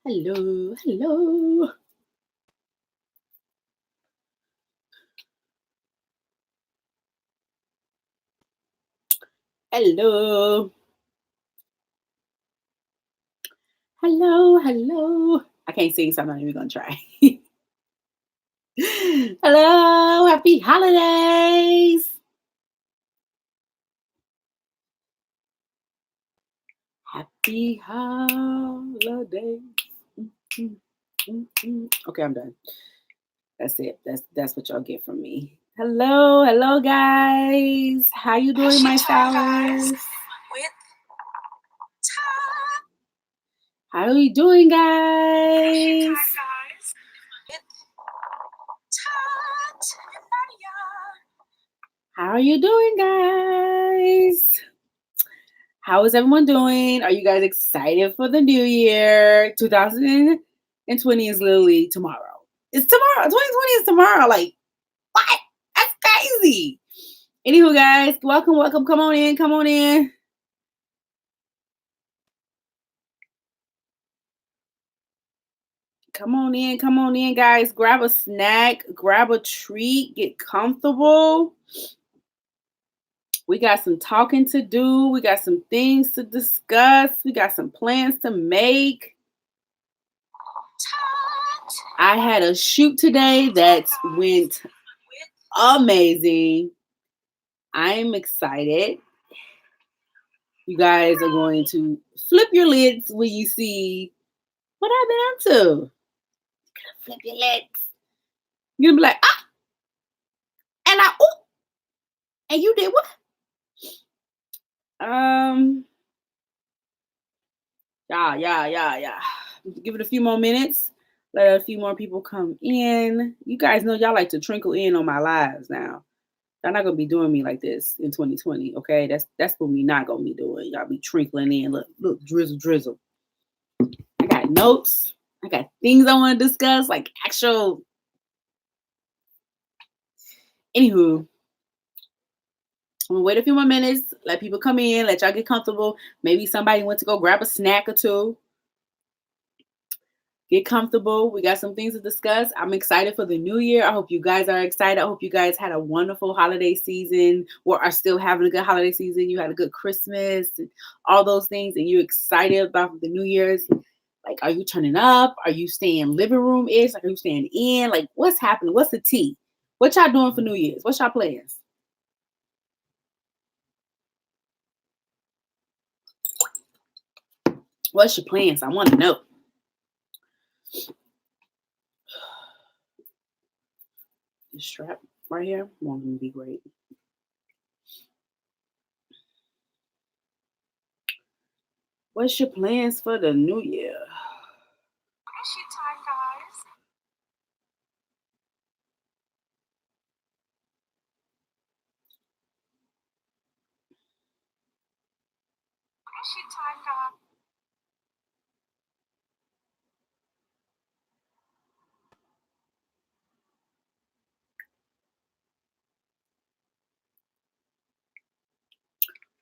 Hello, hello. Hello. Hello, hello. I can't sing, so I'm not even gonna try. Hello, happy holidays. Happy holidays. Okay, I'm done. That's it. That's what y'all get from me. Hello, hello, guys. How you doing, my stylers? How are you doing, guys? How are you doing, guys? How is everyone doing? Are you guys excited for the new year? 2020 is literally tomorrow. It's tomorrow. 2020 is tomorrow. Like, what? That's crazy. Anywho, guys, welcome, welcome. Come on in, come on in. Come on in, guys. Grab a snack, grab a treat, get comfortable. We got some talking to do. We got some things to discuss. We got some plans to make. I had a shoot today that went amazing. I'm excited. You guys are going to flip your lids when you see what I've been up to. Flip your lids. You're gonna be like, ah, and and you did what? Yeah. Give it a few more minutes. Let a few more people come in. You guys know y'all like to trickle in on my lives now. Y'all not gonna be doing me like this in 2020, okay? That's what we not gonna be doing. Y'all be trickling in. Look, drizzle. I got notes. I got things I want to discuss, like actual. Anywho, I'm gonna wait a few more minutes, let people come in, let y'all get comfortable. Maybe somebody went to go grab a snack or two. Get comfortable. We got some things to discuss. I'm excited for the new year. I hope you guys are excited. I hope you guys had a wonderful holiday season or are still having a good holiday season. You had a good Christmas and all those things, and you're excited about the New Year's. Like, are you turning up? Are you staying living room-ish? Like, are you staying in? Like, what's happening? What's the tea? What y'all doing for New Year's? What's y'all plans? What's your plans? I want to know. This strap right here won't even be great. What's your plans for the new year? Time, guys. Time, guys.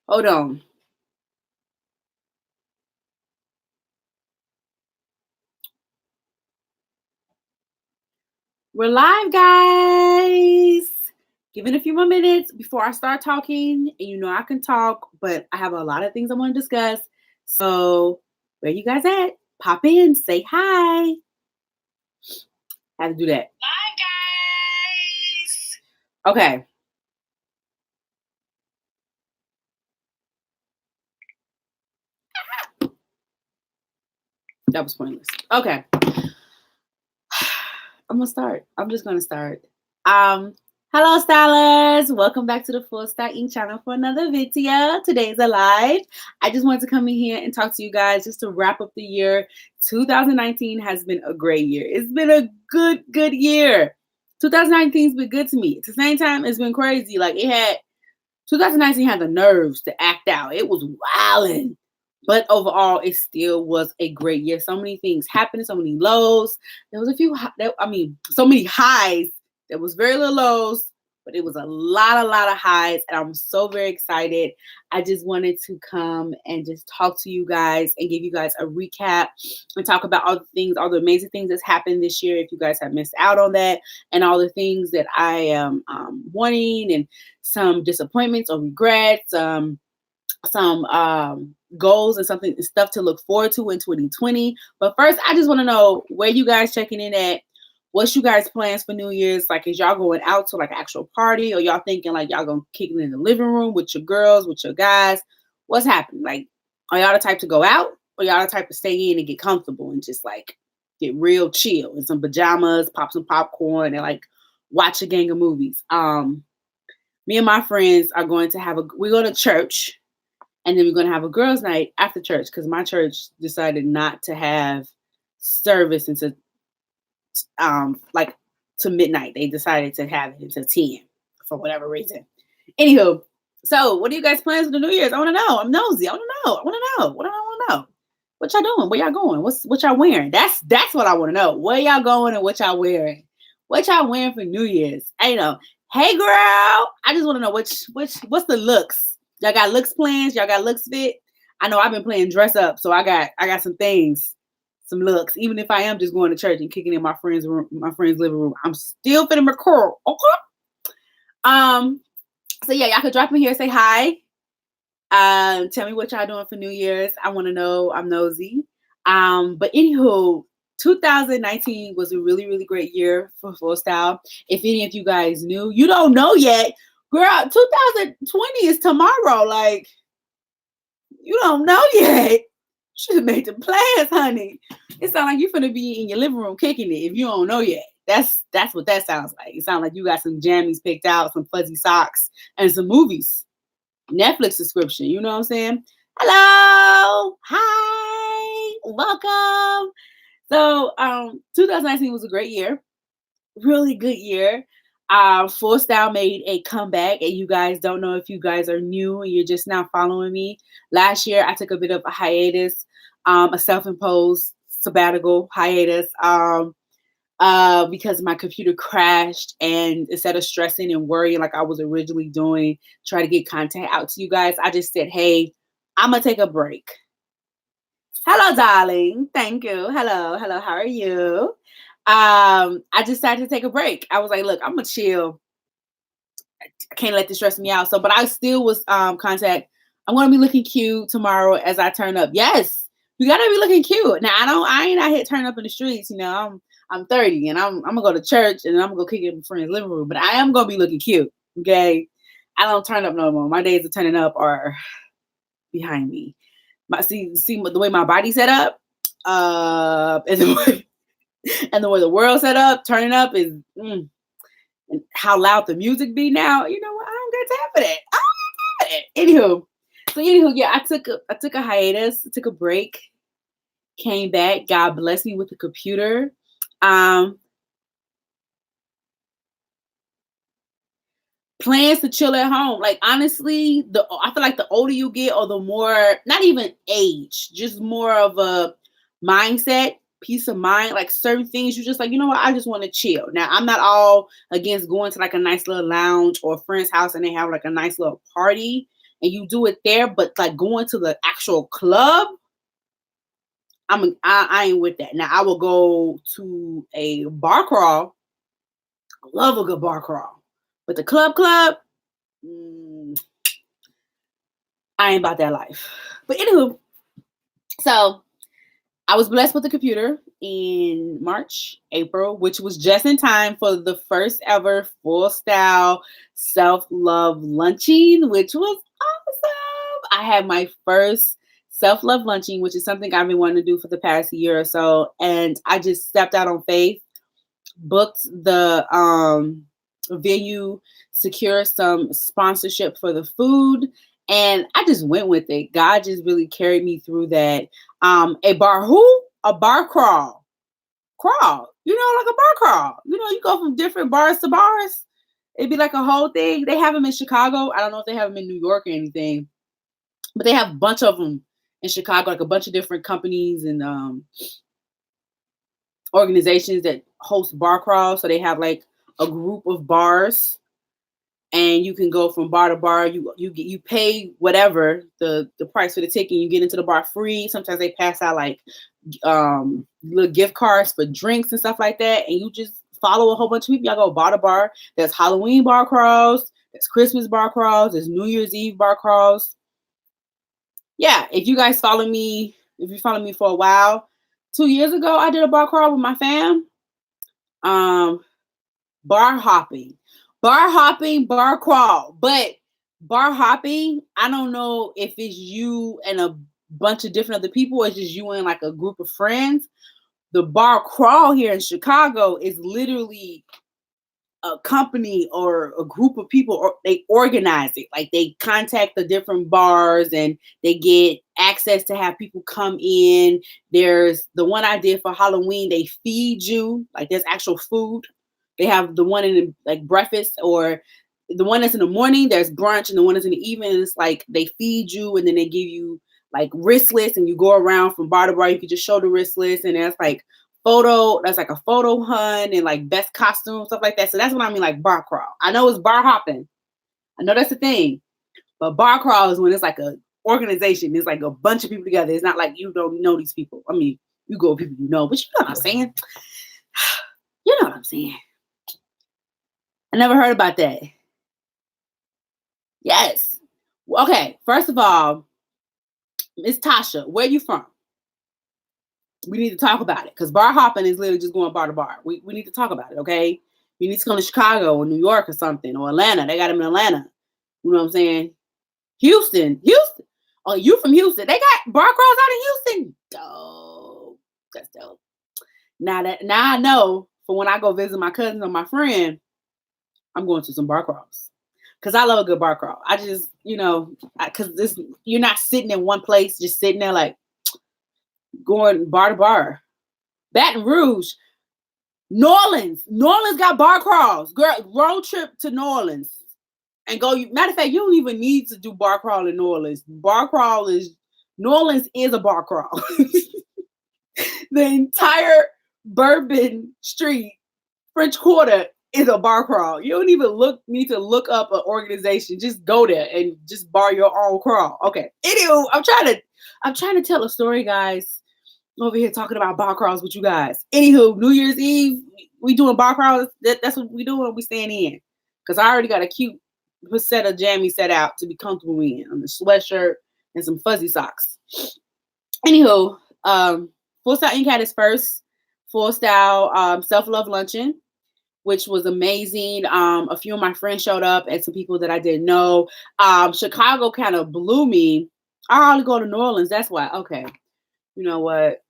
Hold on. We're live, guys. Give it a few more minutes before I start talking. And you know I can talk, but I have a lot of things I want to discuss. So where you guys at? Pop in, say hi. Have to do that. Bye, guys. Okay. That was pointless. Okay. I'm gonna start. I'm just gonna start. Hello, stylers. Welcome back to the FullStyle Inc channel for another video. Today's a live. I just wanted to come in here and talk to you guys just to wrap up the year. 2019 has been a great year. It's been a good year. 2019's been good to me. At the same time, it's been crazy. Like 2019 had the nerves to act out. It was wilding. But overall, it still was a great year. So many things happened, so many lows. There was so many highs. There was very little lows, but it was a lot of highs, and I'm so very excited. I just wanted to come and just talk to you guys and give you guys a recap and talk about all the things, all the amazing things that's happened this year. If you guys have missed out on that, and all the things that I am wanting, and some disappointments or regrets, some goals and stuff to look forward to in 2020. But first, I just want to know where you guys checking in at. What's you guys plans for New Year's? Like, is y'all going out to like an actual party, or y'all thinking like y'all gonna kick it in the living room with your girls, with your guys? What's happening? Like, are y'all the type to go out, or y'all the type to stay in and get comfortable and just like get real chill in some pajamas, pop some popcorn, and like watch a gang of movies? Me and my friends are going to we go to church, and then we're going to have a girls' night after church, because my church decided not to have service until like to midnight. They decided to have it until 10 for whatever reason. Anywho, so what are you guys plans for the New Year's? I want to know. I'm nosy. I want to know. I want to know. What do I want to know? What y'all doing? Where y'all going? What y'all wearing? That's what I want to know. Where y'all going and what y'all wearing? What y'all wearing for New Year's? I know. Hey girl, I just want to know what's the looks. Y'all got looks plans? Y'all got looks fit? I know I've been playing dress up, so I got some things, some looks. Even if I am just going to church and kicking in my friend's living room, I'm still finna record. Okay. So yeah, y'all could drop in here, say hi. Tell me what y'all doing for New Year's. I want to know. I'm nosy. But anywho, 2019 was a really, really great year for FullStyle. If any of you guys knew, you don't know yet. Girl, 2020 is tomorrow. Like, you don't know yet. Should have made the plans, honey. It sounds like you're gonna be in your living room kicking it if you don't know yet. That's what that sounds like. It sounds like you got some jammies picked out, some fuzzy socks, and some movies. Netflix subscription. You know what I'm saying? Hello. Hi. Welcome. So 2019 was a great year. Really good year. FullStyle made a comeback, and you guys don't know if you guys are new and you're just now following me. Last year, I took a bit of a hiatus, a self-imposed sabbatical hiatus, because my computer crashed, and instead of stressing and worrying like I was originally doing, try to get content out to you guys, I just said, hey, I'm gonna take a break. Hello, darling. Thank you. Hello. How are you? I decided to take a break. I was like, look, I'm gonna chill. I can't let this stress me out. So, but I still was contact. I'm gonna be looking cute tomorrow as I turn up. Yes, you gotta be looking cute. Now I ain't out here turning up in the streets. You know, I'm 30 and I'm gonna go to church and I'm gonna go kick it in my friend's living room. But I am gonna be looking cute. Okay, I don't turn up no more. My days of turning up are behind me. See the way my body's set up, and the way the world set up, turning up is, and how loud the music be now. You know what? I don't got time for that. I don't got time for that. Anywho, yeah, I took a hiatus, took a break, came back. God blessed me with a computer. Plans to chill at home. Like, honestly, I feel like the older you get, or the more, not even age, just more of a mindset, peace of mind. Like, certain things you just like, you know what, I just want to chill. Now, I'm not all against going to like a nice little lounge or a friend's house and they have like a nice little party and you do it there, but like going to the actual club, I ain't with that. Now, I will go to a bar crawl. I love a good bar crawl. But the club, I ain't about that life. But anywho, so I was blessed with a computer in April, which was just in time for the first ever FullStyle self-love lunching, which was awesome. I had my first self-love lunching, which is something I've been wanting to do for the past year or so. And I just stepped out on faith, booked the venue, secure some sponsorship for the food, and I just went with it. God just really carried me through that. A bar crawl, you know, like a bar crawl. You know, you go from different bars to bars. It'd be like a whole thing. They have them in Chicago. I don't know if they have them in New York or anything, but they have a bunch of them in Chicago, like a bunch of different companies and organizations that host bar crawls. So they have like a group of bars and you can go from bar to bar. You pay whatever the price for the ticket. You get into the bar free. Sometimes they pass out like little gift cards for drinks and stuff like that, and you just follow a whole bunch of people. Y'all go bar to bar. There's Halloween bar crawls. There's Christmas bar crawls. There's New Year's Eve bar crawls. Yeah, if you guys follow me, if you follow me for a while, 2 years ago I did a bar crawl with my fam. Bar hopping, bar crawl, but bar hopping, I don't know if it's you and a bunch of different other people, or it's just you and like a group of friends. The bar crawl here in Chicago is literally a company or a group of people, or they organize it. Like they contact the different bars and they get access to have people come in. There's the one I did for Halloween. They feed you, like there's actual food. They have the one in the, like breakfast, or the one that's in the morning, there's brunch, and the one that's in the evening, it's like they feed you and then they give you like wristlets, and you go around from bar to bar. You can just show the wristlets, and that's like that's like a photo hunt and like best costume, stuff like that. So that's what I mean, like bar crawl. I know it's bar hopping. I know that's the thing. But bar crawl is when it's like a organization. It's like a bunch of people together. It's not like you don't know these people. I mean, you go with people you know, but you know what I'm saying? You know what I'm saying? I never heard about that. Yes. Okay, first of all, Miss Tasha, where you from? We need to talk about it, because bar hopping is literally just going bar to bar. We need to talk about it, okay? You need to come to Chicago or New York or something, or Atlanta. They got them in Atlanta. You know what I'm saying? Houston. Oh, you from Houston? They got bar crawls out in Houston. Dope. That's dope. Now I know for when I go visit my cousins or my friend, I'm going to some bar crawls. Because I love a good bar crawl. I just, because you're not sitting in one place, just sitting there like going bar to bar. Baton Rouge, New Orleans got bar crawls. Girl, road trip to New Orleans and go. Matter of fact, you don't even need to do bar crawl in New Orleans. New Orleans is a bar crawl. The entire Bourbon Street, French Quarter is a bar crawl. You don't even need to look up an organization. Just go there and just bar your own crawl. Okay. Anywho, I'm trying to tell a story, guys. Over here talking about bar crawls with you guys. Anywho, New Year's Eve, we doing bar crawls. That's what we doing. We staying in. Because I already got a cute set of jammies set out to be comfortable in. On the sweatshirt and some fuzzy socks. Anywho, FullStyle Inc had its first FullStyle self-love luncheon, which was amazing. A few of my friends showed up and some people that I didn't know. Chicago kind of blew me. I only go to New Orleans. That's why. Okay. You know what?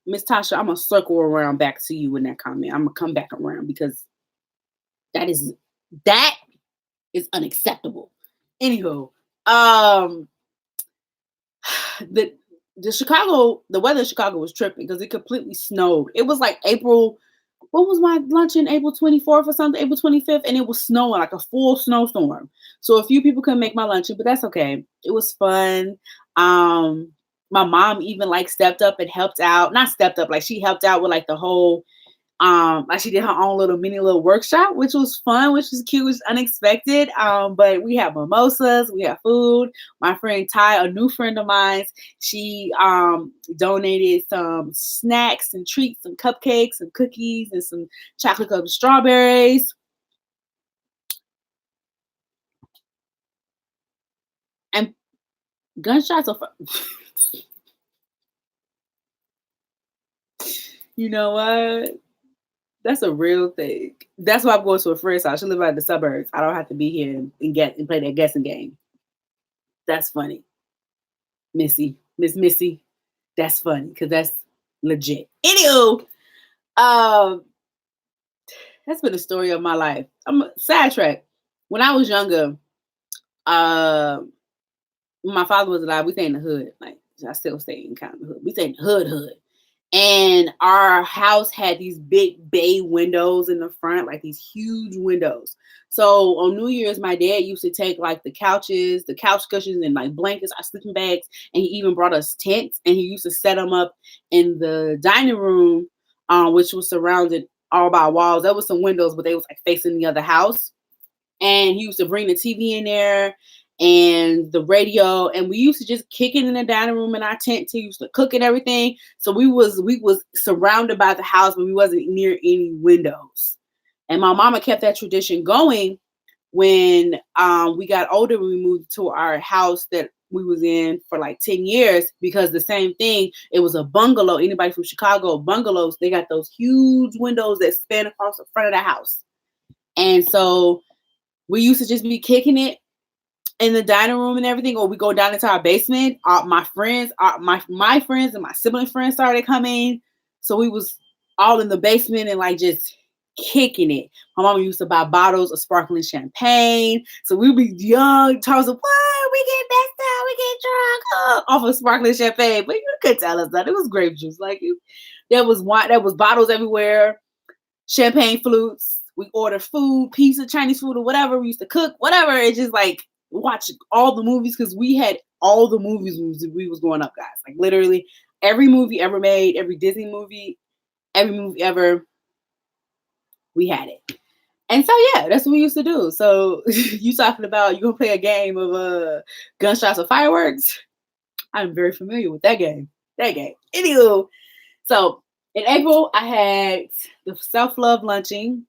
Miss Tasha, I'm gonna circle around back to you in that comment. I'm gonna come back around because that is unacceptable. Anywho, the weather in Chicago was tripping because it completely snowed. It was like April. What was my luncheon? April 24th or something, April 25th, and it was snowing, like a full snowstorm. So a few people couldn't make my luncheon, but that's okay. It was fun. My mom even like stepped up and helped out. Not stepped up, like she helped out with like the whole, like she did her own little workshop, which was fun, which was cute, which was unexpected. But we have mimosas, we have food. My friend Ty, a new friend of mine, she donated some snacks and treats, some cupcakes and cookies and some chocolate covered strawberries. And gunshots are fun. You know what? That's a real thing. That's why I'm going to a friend's house. She lives out in the suburbs. I don't have to be here and play that guessing game. That's funny. Miss Missy. That's funny because that's legit. Anywho, that's been the story of my life. I'm sidetracked. When I was younger, when my father was alive, we stayed in the hood. Like I still stay in kind of the hood. We stayed in the hood. And our house had these big bay windows in the front, like these huge windows. So on New Year's, my dad used to take like the couch cushions and like blankets, our sleeping bags, and he even brought us tents. And he used to set them up in the dining room, which was surrounded all by walls. There was some windows, but they was like facing the other house. And he used to bring the TV in there and the radio, and we used to just kick it in the dining room in our tent. He used to cook and everything. So we was surrounded by the house, but we wasn't near any windows. And my mama kept that tradition going when we got older. We moved to our house that we was in for like 10 years, because the same thing, it was a bungalow. Anybody from Chicago, bungalows, they got those huge windows that span across the front of the house. And so we used to just be kicking it in the dining room and everything, or we go down into our basement. My friends, my friends and my sibling friends started coming, so we was all in the basement and like just kicking it. My mama used to buy bottles of sparkling champagne, so we'd be young, tells us, "What? We get messed up, we get drunk off of sparkling champagne," but you could tell us that it was grape juice. Like there was wine, there was bottles everywhere, champagne flutes. We ordered food, pizza, Chinese food, or whatever. We used to cook, whatever. It's just like watch all the movies, because we had all the movies we was growing up, guys. Like literally every movie ever made, every Disney movie, every movie ever, we had it. And so yeah, that's what we used to do. So you talking about you gonna play a game of gunshots or fireworks? I'm very familiar with that game. That game. Anywho, so in April I had the self-love luncheon,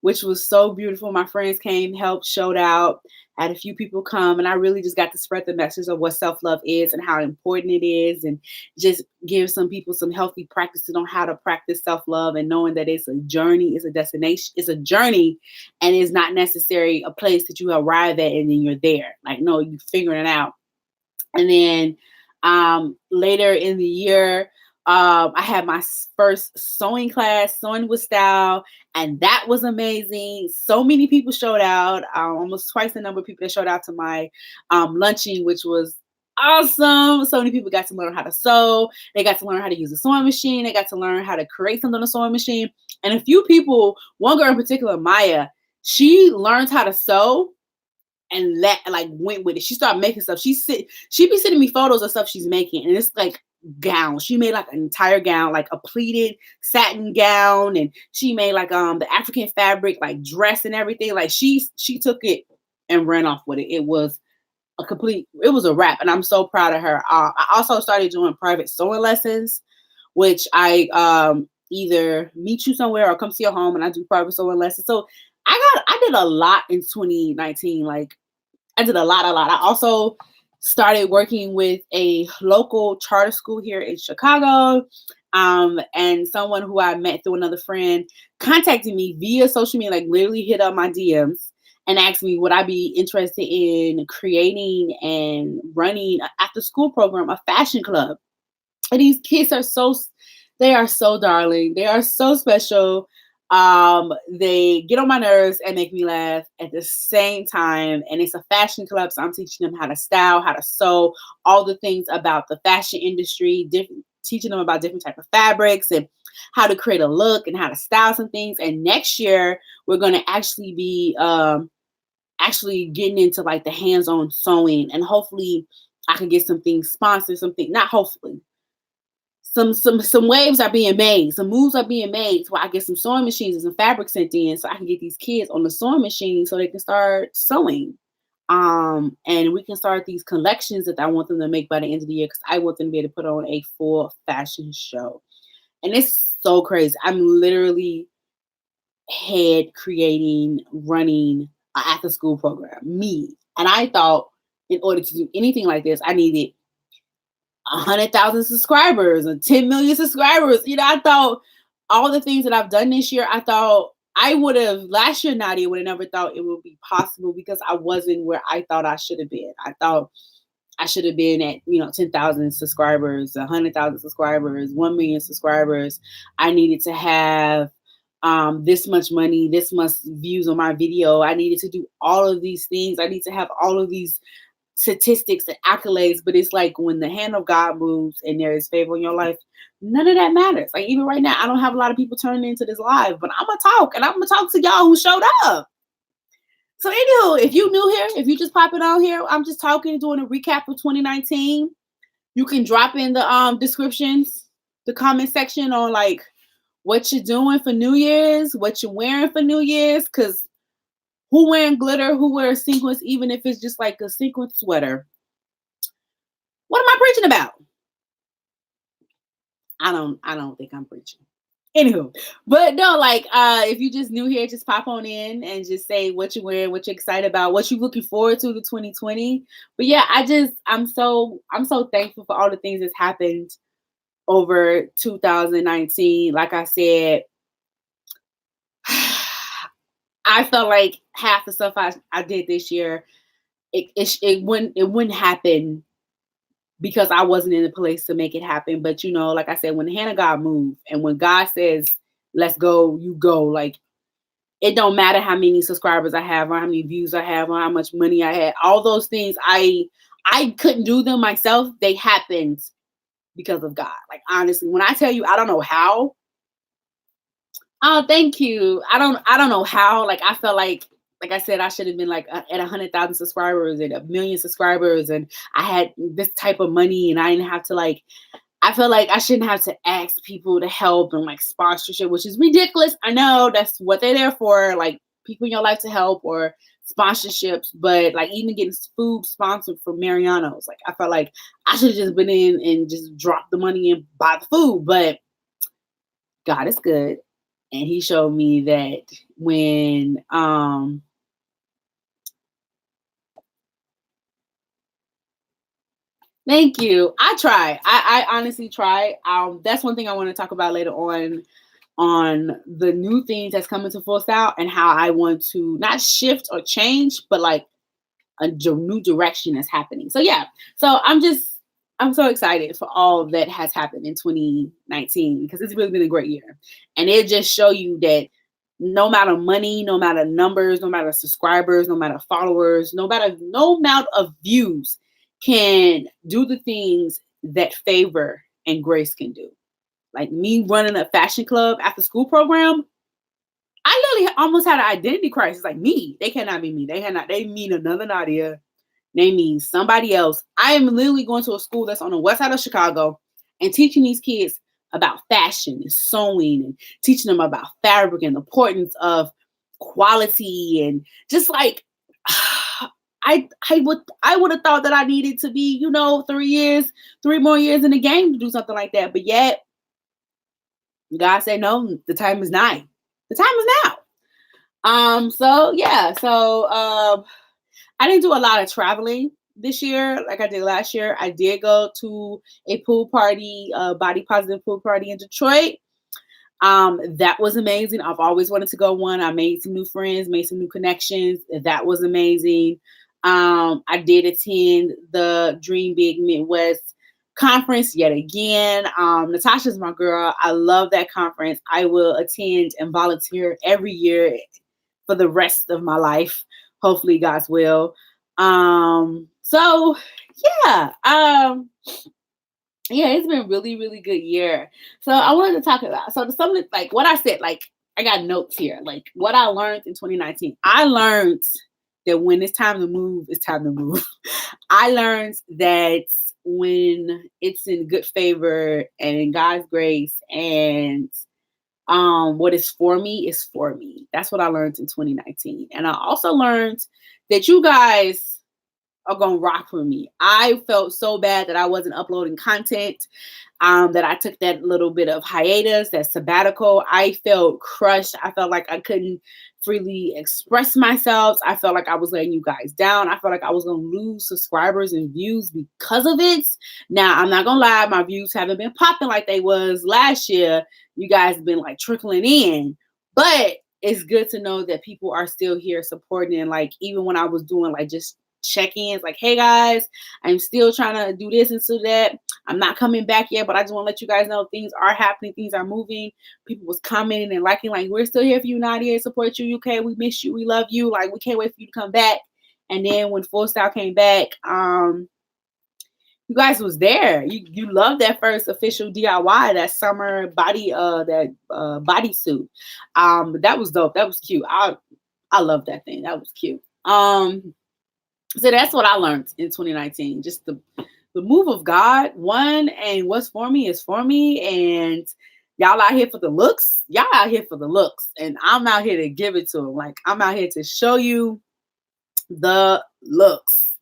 which was so beautiful. My friends came, helped, showed out. Had a few people come, and I really just got to spread the message of what self-love is and how important it is, and just give some people some healthy practices on how to practice self-love, and knowing that it's a journey, it's a destination, it's a journey, and it's not necessarily a place that you arrive at and then you're there. Like, no, you figuring it out. And then later in the year, I had my first sewing class, sewing with style, and that was amazing. So many people showed out, almost twice the number of people that showed out to my luncheon, which was awesome. So many people got to learn how to sew. They got to learn how to use a sewing machine. They got to learn how to create something on a sewing machine. And a few people, one girl in particular, Maya, she learned how to sew and went with it. She started making stuff. She be sending me photos of stuff she's making, and it's like gown. She made like an entire gown, like a pleated satin gown, and she made like the African fabric like dress and everything. Like she took it and ran off with it. It was a wrap, and I'm so proud of her. I also started doing private sewing lessons, which I either meet you somewhere or come to your home, and I do private sewing lessons. So I did a lot in 2019. Like I did a lot. I also started working with a local charter school here in Chicago. And someone who I met through another friend contacted me via social media, like literally hit up my DMs and asked me would I be interested in creating and running an after school program, a fashion club. And these kids they are so darling. They are so special. They get on my nerves and make me laugh at the same time. And it's a fashion club, so I'm teaching them how to style, how to sew, all the things about the fashion industry, teaching them about different type of fabrics and how to create a look and how to style some things. And next year we're going to actually be actually getting into like the hands-on sewing, and hopefully I can get some things sponsored, not hopefully. Some waves are being made, some moves are being made, so I get some sewing machines and some fabric sent in, so I can get these kids on the sewing machine so they can start sewing. And we can start these collections that I want them to make by the end of the year, because I want them to be able to put on a full fashion show. And it's so crazy. I'm literally head creating, running an after school program, me. And I thought in order to do anything like this, I needed 100,000 subscribers and 10 million subscribers. I thought all the things that I've done this year, I thought I would have last year, Nadia would have never thought it would be possible, because I wasn't where I thought I should have been. I thought I should have been at, 10,000 subscribers, 100,000 subscribers, 1 million subscribers. I needed to have this much money, this much views on my video. I needed to do all of these things. I need to have all of these statistics and accolades, but it's like when the hand of God moves and there is favor in your life, none of that matters. Like even right now, I don't have a lot of people turning into this live, but I'm gonna talk, and I'm gonna talk to y'all who showed up. So anywho, if you new here, if you just popping on here, I'm just talking, doing a recap of 2019. You can drop in the descriptions, the comment section on like what you're doing for New Year's, what you're wearing for New Year's, because who wearing glitter, who wears sequins, even if it's just like a sequin sweater. What am I preaching about? I don't think I'm preaching. Anywho, but no, like if you just new here, just pop on in and just say what you're wearing, what you're excited about, what you're looking forward to 2020. But yeah, I'm so thankful for all the things that's happened over 2019. Like I said, I felt like half the stuff I did this year, it wouldn't happen because I wasn't in a place to make it happen. But you know, like I said, when the hand of God moves and when God says, let's go, you go. Like it don't matter how many subscribers I have or how many views I have or how much money I had. All those things I couldn't do them myself. They happened because of God. Like honestly, when I tell you I don't know how. Oh, thank you. I don't know how. Like I felt like I said, I should have been like at 100,000 subscribers and 1,000,000 subscribers, and I had this type of money, and I didn't have to like. I feel like I shouldn't have to ask people to help and like sponsorship, which is ridiculous. I know that's what they're there for, like people in your life to help or sponsorships. But like even getting food sponsored for Mariano's, like I felt like I should have just been in and just dropped the money and buy the food. But God is good. And he showed me that when thank you. I try. I honestly try. That's one thing I want to talk about later on the new things that's coming to Full Style and how I want to not shift or change, but like a new direction that's happening. So yeah. So I'm so excited for all that has happened in 2019 because it's really been a great year. And it just show you that no matter money, no matter numbers, no matter subscribers, no matter followers, no amount of views can do the things that favor and grace can do. Like me running a fashion club after school program, I literally almost had an identity crisis. Like me, they cannot be me. They mean another Nadia. They mean somebody else. I am literally going to a school that's on the west side of Chicago and teaching these kids about fashion and sewing and teaching them about fabric and the importance of quality and just like I would have thought that I needed to be, 3 more years in the game to do something like that. But yet God said, no, the time is nigh. The time is now. So yeah, so I didn't do a lot of traveling this year like I did last year. I did go to a pool party, body positive pool party in Detroit. That was amazing. I've always wanted to go one. I made some new friends, made some new connections. That was amazing. I did attend the Dream Big Midwest conference yet again. Natasha's my girl. I love that conference. I will attend and volunteer every year for the rest of my life. Hopefully, God's will. So yeah. Yeah, it's been really, really good year. So I wanted to talk about something like what I said, like I got notes here, like what I learned in 2019. I learned that when it's time to move, it's time to move. I learned that when it's in good favor and in God's grace and what is for me is for me. That's what I learned in 2019. And I also learned that you guys are gonna rock for me. I felt so bad that I wasn't uploading content, that I took that little bit of hiatus, that sabbatical. I felt crushed. I felt like I couldn't freely express myself. I felt like I was letting you guys down. I felt like I was gonna lose subscribers and views because of it. Now, I'm not gonna lie, my views haven't been popping like they was last year. You guys have been like trickling in, but it's good to know that people are still here supporting. And like even when I was doing like just check-ins, like, hey guys, I'm still trying to do this and so that. I'm not coming back yet, but I just want to let you guys know things are happening, things are moving. People was commenting and liking, like, we're still here for you, Nadia, support you, UK. We miss you, we love you, like we can't wait for you to come back. And then when Full Style came back, you guys was there. You loved that first official DIY, that summer body bodysuit. That was dope. That was cute. I love that thing. That was cute. So that's what I learned in 2019. Just the move of God, one, and what's for me is for me. And Y'all out here for the looks. Y'all out here for the looks. And I'm out here to give it to them. Like, I'm out here to show you the looks.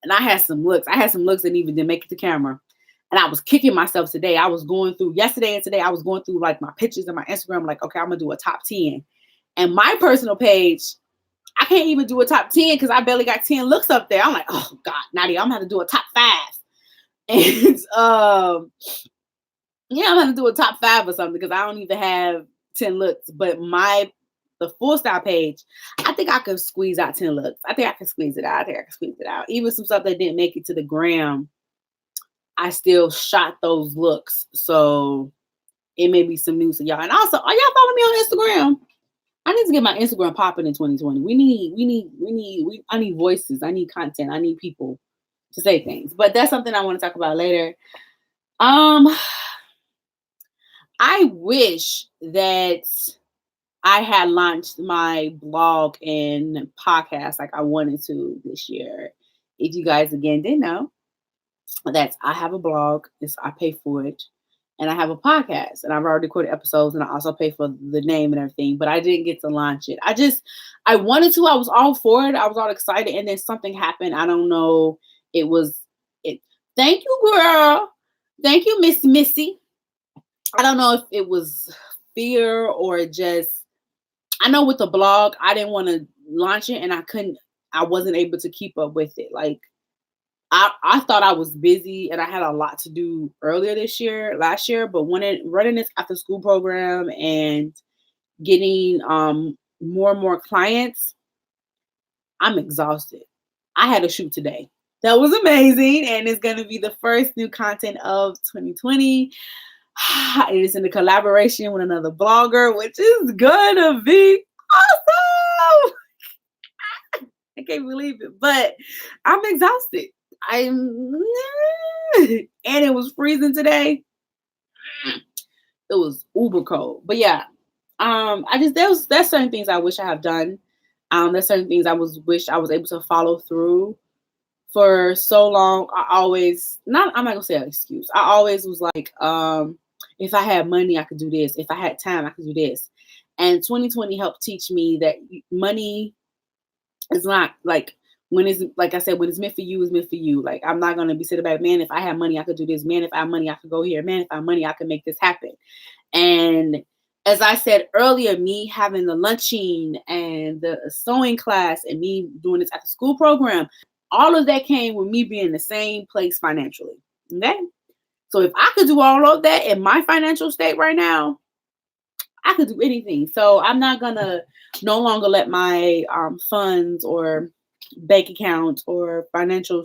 And I had some looks. I had some looks that even didn't make it to camera. And I was kicking myself today. I was going through yesterday and today. I was going through like my pictures and my Instagram. Like, okay, I'm gonna do a top 10. And my personal page, I can't even do a top 10 because I barely got 10 looks up there. I'm like, oh God, Nadia, I'm gonna have to do a top 5. And yeah, I'm gonna do a top 5 or something because I don't even have 10 looks. But the FullStyle page, I think I could squeeze out 10 looks. I think I can squeeze it out. Even some stuff that didn't make it to the gram, I still shot those looks. So it may be some news to y'all. And also, are y'all following me on Instagram? I need to get my Instagram popping in 2020. I need voices. I need content. I need people to say things. But that's something I want to talk about later. I wish that I had launched my blog and podcast like I wanted to this year. If you guys again didn't know, I have a blog. I pay for it. And I have a podcast. And I've already recorded episodes and I also pay for the name and everything. But I didn't get to launch it. I wanted to. I was all for it. I was all excited. And then something happened. I don't know. It. Thank you, girl. Thank you, Miss Missy. I don't know if it was fear or just, I know with the blog, I didn't want to launch it and I wasn't able to keep up with it. Like, I thought I was busy and I had a lot to do last year, but running this after school program and getting more and more clients, I'm exhausted. I had a shoot today. That was amazing. And it's going to be the first new content of 2020. It is in a collaboration with another blogger, which is gonna be awesome. I can't believe it, but I'm exhausted. And it was freezing today. It was uber cold. But yeah, there's certain things I wish I have done. There's certain things wish I was able to follow through. For so long, I'm not gonna say an excuse. I always was like, if I had money, I could do this. If I had time, I could do this. And 2020 helped teach me that money is not like, when it's, like I said, when it's meant for you, it's meant for you. Like, I'm not going to be sitting back, man, if I had money, I could do this. Man, if I had money, I could go here. Man, if I had money, I could make this happen. And as I said earlier, me having the lunching and the sewing class and me doing this after school program, all of that came with me being in the same place financially. Okay? So if I could do all of that in my financial state right now, I could do anything. So I'm not going to no longer let my funds or bank account or financial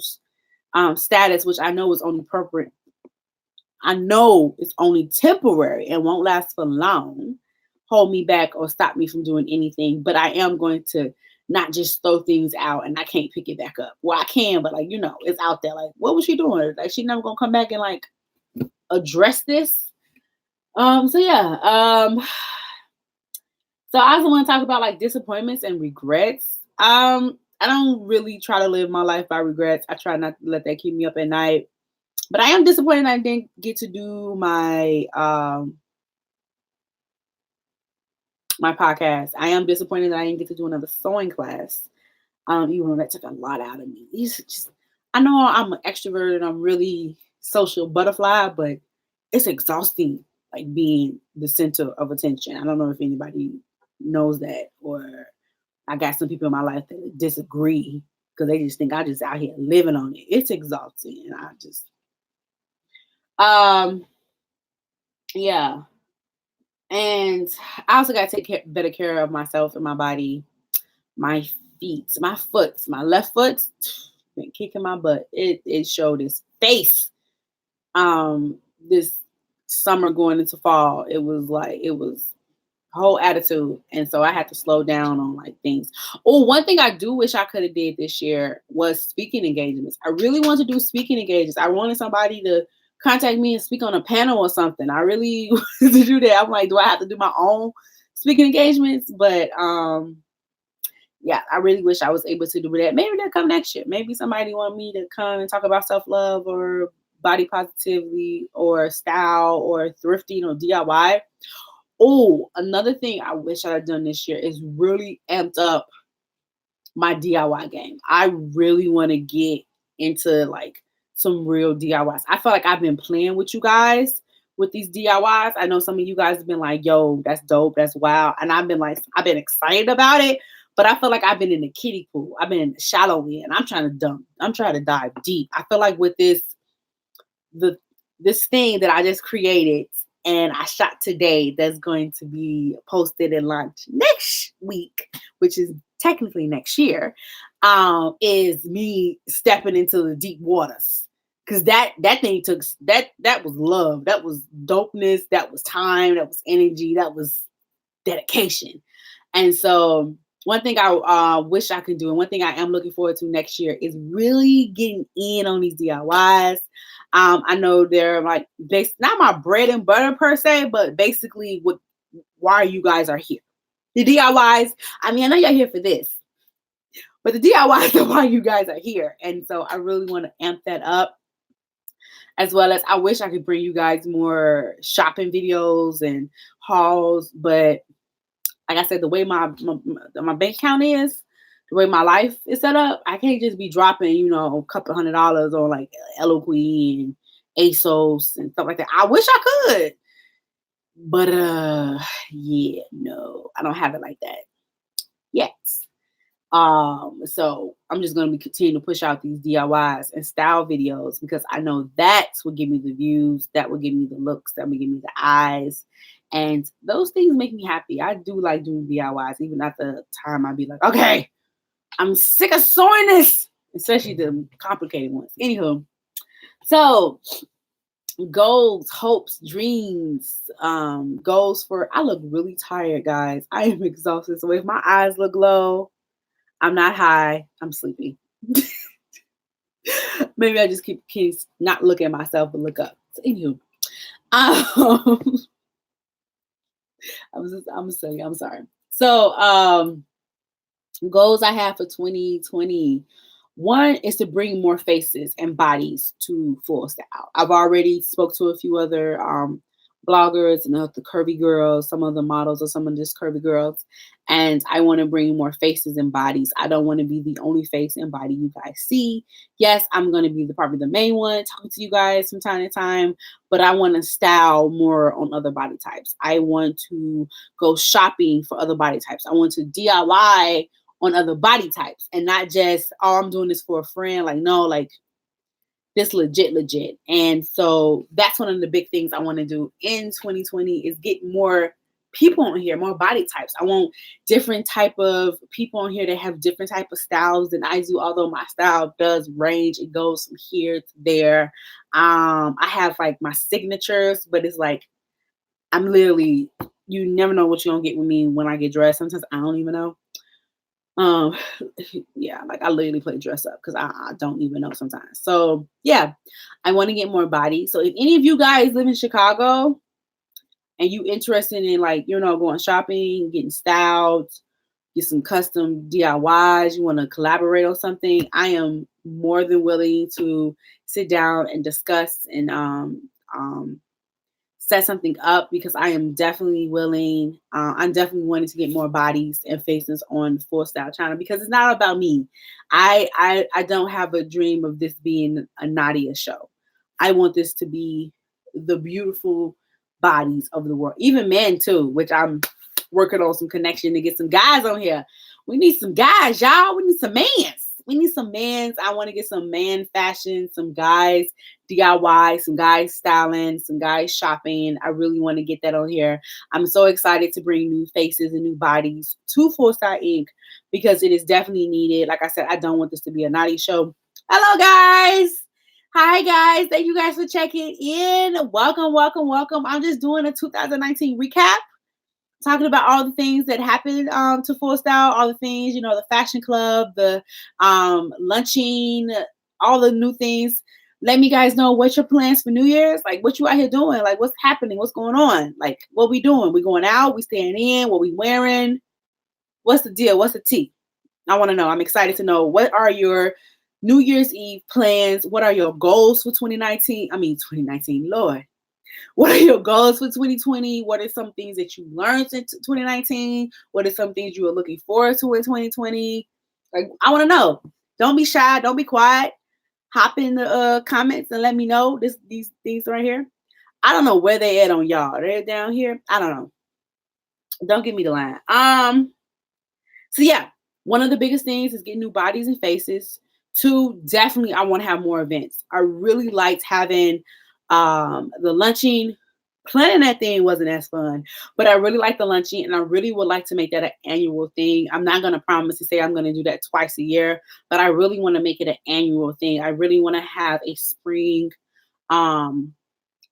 status, which I know is only appropriate. I know it's only temporary and won't last for long, hold me back or stop me from doing anything. But I am going to not just throw things out and I can't pick it back up. Well, I can, but like, it's out there. Like, what was she doing? Like, she never gonna come back and like address this. So yeah. So I also want to talk about like disappointments and regrets. I don't really try to live my life by regrets. I try not to let that keep me up at night. But I am disappointed I didn't get to do my my podcast. I am disappointed that I didn't get to do another sewing class. Even though that took a lot out of me. I know I'm an extrovert and I'm really social butterfly, but it's exhausting, like being the center of attention. I don't know if anybody knows that, or I got some people in my life that disagree because they just think I just out here living on it. It's exhausting, and I just, yeah. And I also got to take better care of myself and my body, my feet, my foot, my left foot been kicking my butt. It showed its face. This summer going into fall, it was whole attitude, and so I had to slow down on like things. Oh, one thing I do wish I could have did this year was speaking engagements. I really want to do speaking engagements. I wanted somebody to contact me and speak on a panel or something. I really wanted to do that. I'm like, do I have to do my own speaking engagements? But yeah, I really wish I was able to do that. Maybe they'll come next year. Maybe somebody want me to come and talk about self-love or body positivity or style or thrifting or DIY. Oh, another thing I wish I had done this year is really amped up my DIY game. I really want to get into like some real DIYs. I feel like I've been playing with you guys with these DIYs. I know some of you guys have been like, yo, that's dope, that's wild. And I've been like, I've been excited about it, but I feel like I've been in the kiddie pool. I've been in the shallow end. I'm trying to dump. I'm trying to dive deep. I feel like with this thing that I just created and I shot today that's going to be posted and launched next week, which is technically next year, is me stepping into the deep waters. Cause that thing took that was love, that was dopeness, that was time, that was energy, that was dedication. And so one thing I wish I could do, and one thing I am looking forward to next year is really getting in on these DIYs. I know they're like not my bread and butter per se, but basically why you guys are here. The DIYs, I mean, I know you're here for this, but the DIYs are why you guys are here. And so I really want to amp that up, as well as I wish I could bring you guys more shopping videos and hauls, but like I said, the way my bank account is, the way my life is set up, I can't just be dropping, a couple $100 on like Eloquii and ASOS and stuff like that. I wish I could, but yeah, no, I don't have it like that yet. So I'm just gonna be continuing to push out these DIYs and style videos because I know that's what give me the views, that will give me the looks, that will give me the eyes. And those things make me happy. I do like doing DIYs, even at the time I'd be like, okay, I'm sick of sewing this, especially the complicated ones. Anywho, so goals, hopes, dreams, goals for, I look really tired, guys. I am exhausted. So if my eyes look low, I'm not high, I'm sleepy. Maybe I just keep not looking at myself, but look up. So anywho, I'm sorry. So goals I have for 2020. One is to bring more faces and bodies to FullStyle. I've already spoke to a few other bloggers and the curvy girls, some of the models or some of just curvy girls. And I want to bring more faces and bodies. I don't want to be the only face and body you guys see. Yes, I'm going to be probably the main one talking to you guys from time to time, but I want to style more on other body types. I want to go shopping for other body types. I want to DIY on other body types and not just, oh, I'm doing this for a friend. Like, no, like this legit. And so that's one of the big things I want to do in 2020 is get more people on here, more body types. I want different type of people on here that have different type of styles than I do, although my style does range. It goes from here to there. I have like my signatures, but it's like, I'm literally, you never know what you're gonna get with me when I get dressed. Sometimes I don't even know. Yeah, like I literally play dress up because I don't even know sometimes. So yeah, I want to get more body. So if any of you guys live in Chicago and you interested in like, going shopping, getting styled, get some custom DIYs, you want to collaborate on something, I am more than willing to sit down and discuss and set something up because I am definitely willing. I'm definitely wanting to get more bodies and faces on FullStyle channel because it's not about me. I don't have a dream of this being a Nadia show. I want this to be the beautiful bodies of the world, even men too, which I'm working on some connection to get some guys on here. We need some guys, y'all. We need some mans. We need some mans. I want to get some man fashion, some guys DIY, some guys styling, some guys shopping. I really want to get that on here. I'm so excited to bring new faces and new bodies to FullStyle Inc. because it is definitely needed. Like I said, I don't want this to be a naughty show. Hello, guys. Hi, guys. Thank you guys for checking in. Welcome. I'm just doing a 2019 recap, talking about all the things that happened to FullStyle, all the things, the fashion club, the lunching, all the new things. Let me guys know what your plans for New Year's, like what you out here doing, like what's happening, what's going on, like what we doing, we going out, we staying in, what we wearing, what's the deal, what's the tea? I want to know. I'm excited to know what are your New Year's Eve plans. What are your goals for 2019? 2019, Lord. What are your goals for 2020? What are some things that you learned in 2019? What are some things you are looking forward to in 2020? Like, I want to know. Don't be shy. Don't be quiet. Hop in the comments and let me know these things right here. I don't know where they at on y'all. They're down here. I don't know. Don't give me the line. So yeah, one of the biggest things is getting new bodies and faces. Two, definitely I want to have more events. I really liked having the lunching. Planning that thing wasn't as fun, but I really like the lunching and I really would like to make that an annual thing. I'm not going to promise to say I'm going to do that twice a year, but I really want to make it an annual thing. I really want to have a spring um,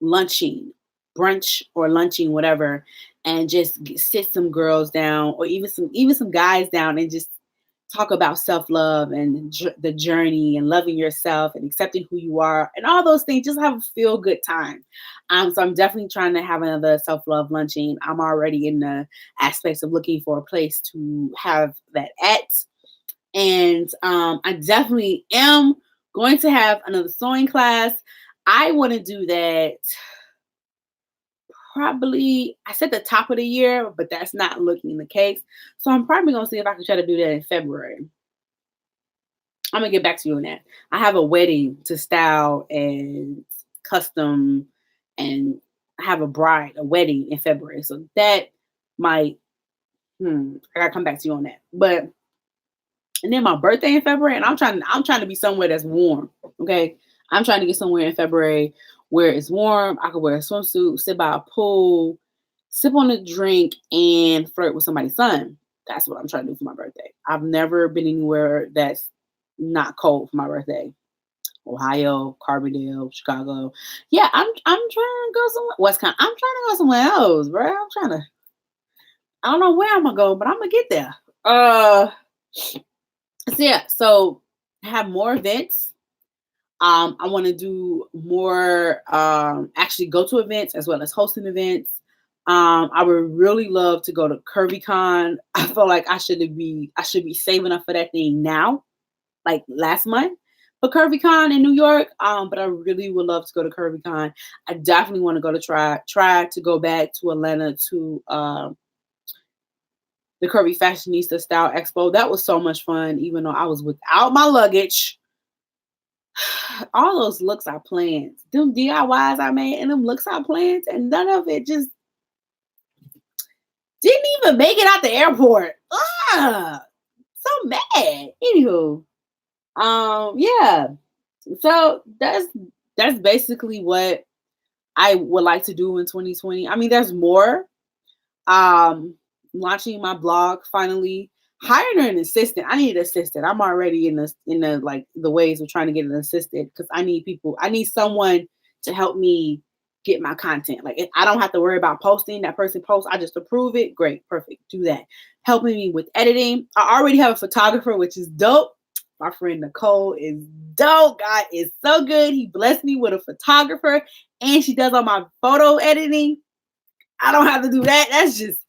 lunching, brunch or lunching, whatever, and just sit some girls down or even some guys down and just talk about self-love and the journey and loving yourself and accepting who you are and all those things. Just have a feel good time. So I'm definitely trying to have another self-love luncheon. I'm already in the aspects of looking for a place to have that at. And I definitely am going to have another sewing class. I want to do that probably, I said the top of the year, but that's not looking the case. So I'm probably going to see if I can try to do that in February. I'm going to get back to you on that. I have a wedding to style and custom, and I have a wedding in February. So that might, I got to come back to you on that. But, and then my birthday in February, and I'm trying to be somewhere that's warm. Okay. I'm trying to get somewhere in February where it's warm. I could wear a swimsuit, sit by a pool, sip on a drink, and flirt with somebody's son. That's what I'm trying to do for my birthday. I've never been anywhere that's not cold for my birthday. Ohio, Carbondale, Chicago. Yeah, I'm trying to go somewhere. Wisconsin. I'm trying to go somewhere else, bro. I don't know where I'm gonna go, but I'm gonna get there. So have more events. I want to do more, actually go to events as well as hosting events. I would really love to go to CurvyCon. I feel like I should be saving up for that thing now, like last month, for CurvyCon in New York. But I really would love to go to CurvyCon. I definitely want to go to try to go back to Atlanta to the Curvy Fashionista Style Expo. That was so much fun, even though I was without my luggage. All those looks I planned, them DIYs I made, and them looks I planned, and none of it just didn't even make it out the airport. So mad. Anywho, yeah. So that's basically what I would like to do in 2020. I mean, there's more. Launching my blog finally. Hiring an assistant. I need an assistant. I'm already in the like the ways of trying to get an assistant because I need someone to help me get my content. Like if I don't have to worry about posting. That person posts, I just approve it. Great, perfect. Do that. Helping me with editing. I already have a photographer, which is dope. My friend Nicole is dope. God is so good. He blessed me with a photographer, and she does all my photo editing. I don't have to do that. That's just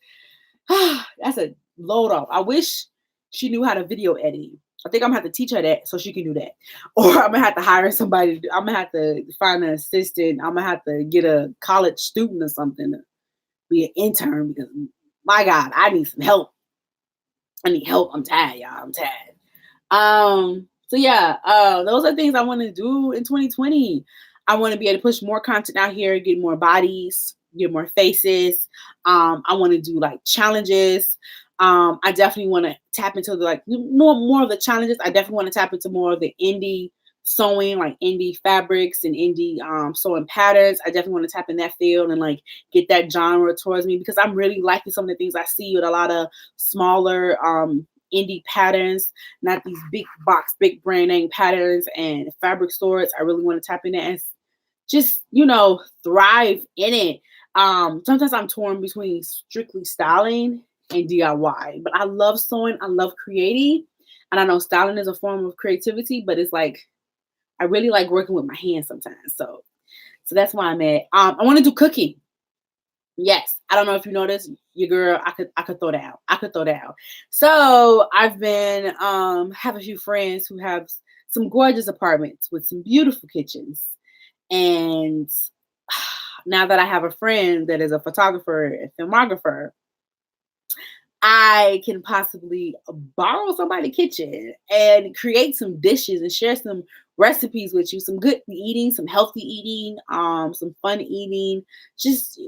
that's a load off. I wish she knew how to video edit. I think I'm gonna have to teach her that so she can do that. Or I'm gonna have to hire somebody to do. I'm gonna have to find an assistant. I'm gonna have to get a college student or something to be an intern because my God, I need some help. I need help. I'm tired, y'all. I'm tired. So yeah, those are things I want to do in 2020. I want to be able to push more content out here, get more bodies, get more faces. I want to do like challenges. I definitely want to tap into the like more of the challenges. I definitely want to tap into more of the indie sewing, like indie fabrics and indie sewing patterns. I definitely want to tap in that field and like get that genre towards me because I'm really liking some of the things I see with a lot of smaller indie patterns, not these big box, big brand name patterns and fabric stores. I really want to tap in that and just, thrive in it. Sometimes I'm torn between strictly styling and DIY, but I love sewing. I love creating. And I know styling is a form of creativity, but it's like, I really like working with my hands sometimes. So that's why I'm at. I want to do cooking. Yes. I don't know if you noticed, your girl, I could throw that out. So I've been, have a few friends who have some gorgeous apartments with some beautiful kitchens. And now that I have a friend that is a photographer and filmographer, I can possibly borrow somebody's kitchen and create some dishes and share some recipes with you, some good eating, some healthy eating, some fun eating, just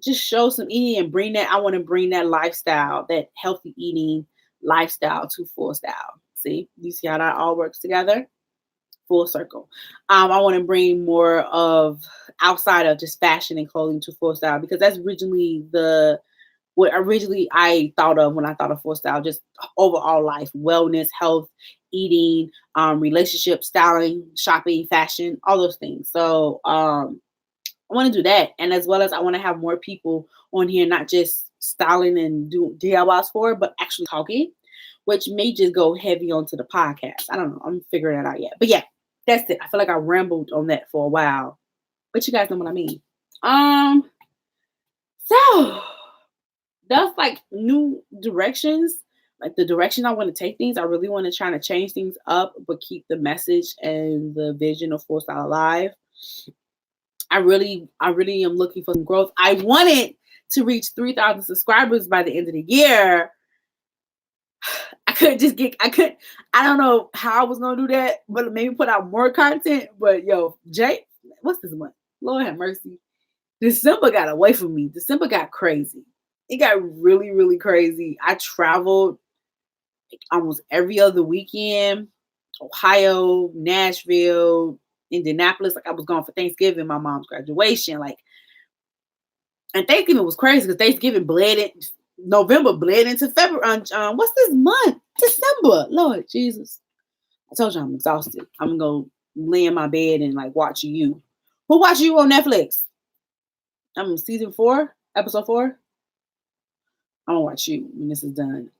just show some eating and bring that. I want to bring that lifestyle, that healthy eating lifestyle to full style. See, you see how that all works together? Full circle. I want to bring more of outside of just fashion and clothing to full style because that's originally the what originally I thought of when I thought of full style, just overall life, wellness, health, eating, relationship, styling, shopping, fashion, all those things. So I want to do that. And as well as I want to have more people on here, not just styling and do DIYs for, but actually talking, which may just go heavy onto the podcast. I don't know. I'm figuring that out yet. But yeah, that's it. I feel like I rambled on that for a while. But you guys know what I mean. So that's like new directions, like the direction I want to take things. I really want to try to change things up, but keep the message and the vision of Full Style alive. I really am looking for some growth. I wanted to reach 3,000 subscribers by the end of the year. I don't know how I was gonna do that, but maybe put out more content. But yo, Jay, what's this month? Lord have mercy. December got away from me. December got crazy. It got really, really crazy. I traveled almost every other weekend. Ohio, Nashville, Indianapolis. Like I was gone for Thanksgiving, my mom's graduation. Like, and Thanksgiving was crazy because Thanksgiving bled in November, bled into February. What's this month? December. Lord Jesus. I told you I'm exhausted. I'm gonna lay in my bed and like watch you. Who watch you on Netflix? I'm season 4, episode 4. I'm gonna watch you when this is done.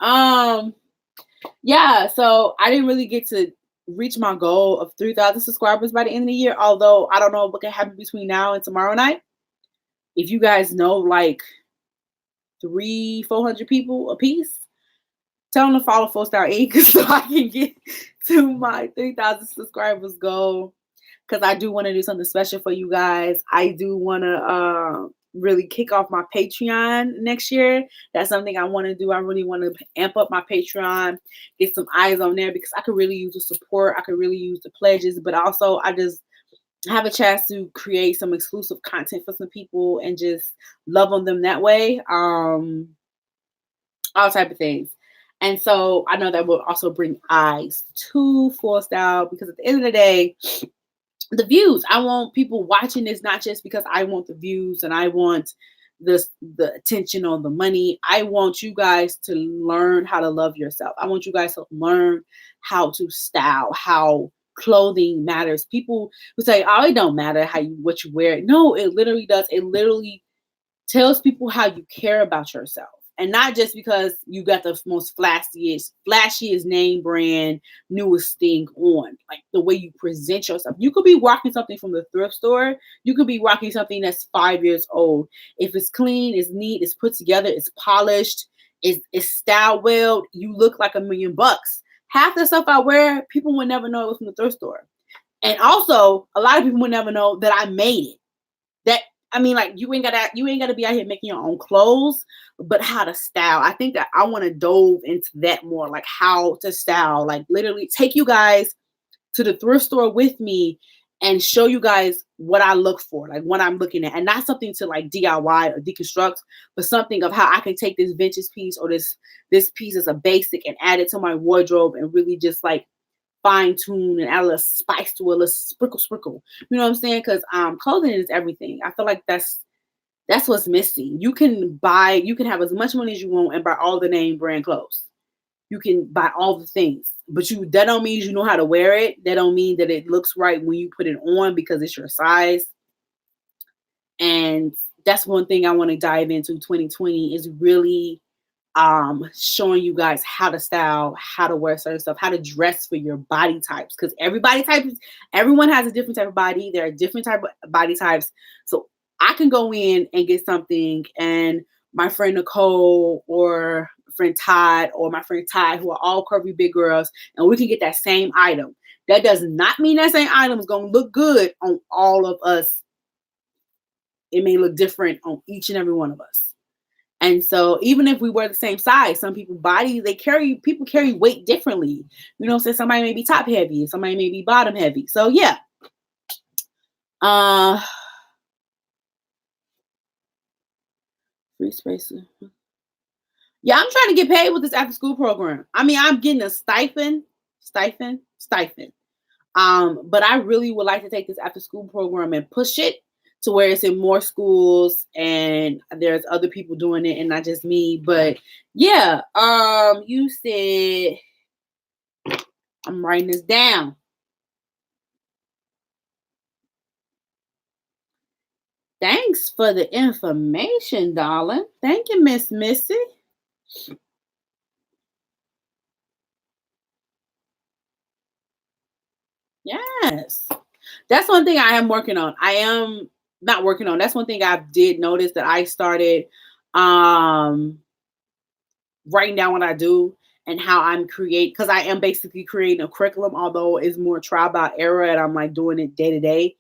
Yeah, so I didn't really get to reach my goal of 3,000 subscribers by the end of the year. Although I don't know what can happen between now and tomorrow night. If you guys know like 400 people a piece, tell them to follow FullStyle Inc. so I can get to my 3,000 subscribers goal. Because I do want to do something special for you guys. I do want to really kick off my Patreon next year. That's something I want to do. I really want to amp up my Patreon, get some eyes on there because I could really use the support. I could really use the pledges, but also I just have a chance to create some exclusive content for some people and just love on them that way. All type of things. And so I know that will also bring eyes to Full Style because at the end of the day, the views. I want people watching this not just because I want the views and I want the attention on the money. I want you guys to learn how to love yourself. I want you guys to learn how to style, how clothing matters. People who say, "Oh, it don't matter what you wear." No, it literally does. It literally tells people how you care about yourself. And not just because you got the most flashiest name brand, newest thing on, like the way you present yourself. You could be rocking something from the thrift store. You could be rocking something that's 5 years old. If it's clean, it's neat, it's put together, it's polished, it's styled well, you look like $1,000,000. Half the stuff I wear, people would never know it was from the thrift store. And also, a lot of people would never know that I made it. That I mean, like you ain't gotta be out here making your own clothes, but how to style. I think that I want to dove into that more, like how to style, like literally take you guys to the thrift store with me and show you guys what I look for, like what I'm looking at, and not something to like DIY or deconstruct, but something of how I can take this vintage piece or this piece as a basic and add it to my wardrobe and really just like fine tune and add a little spice to it, a little sprinkle. You know what I'm saying? Because clothing is everything. I feel like that's what's missing. You can have as much money as you want and buy all the name brand clothes. You can buy all the things, but that don't mean you know how to wear it. That don't mean that it looks right when you put it on because it's your size. And that's one thing I want to dive into 2020 is really showing you guys how to style, how to wear certain stuff, how to dress for your body types. Because everyone has a different type of body. There are different type of body types. So I can go in and get something, and my friend Nicole or my friend Todd or my friend Ty, who are all curvy big girls, and we can get that same item. That does not mean that same item is going to look good on all of us. It may look different on each and every one of us. And so even if we wear the same size, some people body, people carry weight differently. You know, so somebody may be top heavy, somebody may be bottom heavy. So yeah. Uh Free space. Yeah, I'm trying to get paid with this after school program. I mean, I'm getting a stipend. But I really would like to take this after school program and push it to where it's in more schools and there's other people doing it and not just me. But yeah, you said I'm writing this down. Thanks for the information, darling. Thank you, Miss Missy. Yes. That's one thing I am working on. I am not working on. That's one thing I did notice that I started um writing down what I do and how I'm create because I am basically creating a curriculum, although it's more trial by error and I'm like doing it day to day.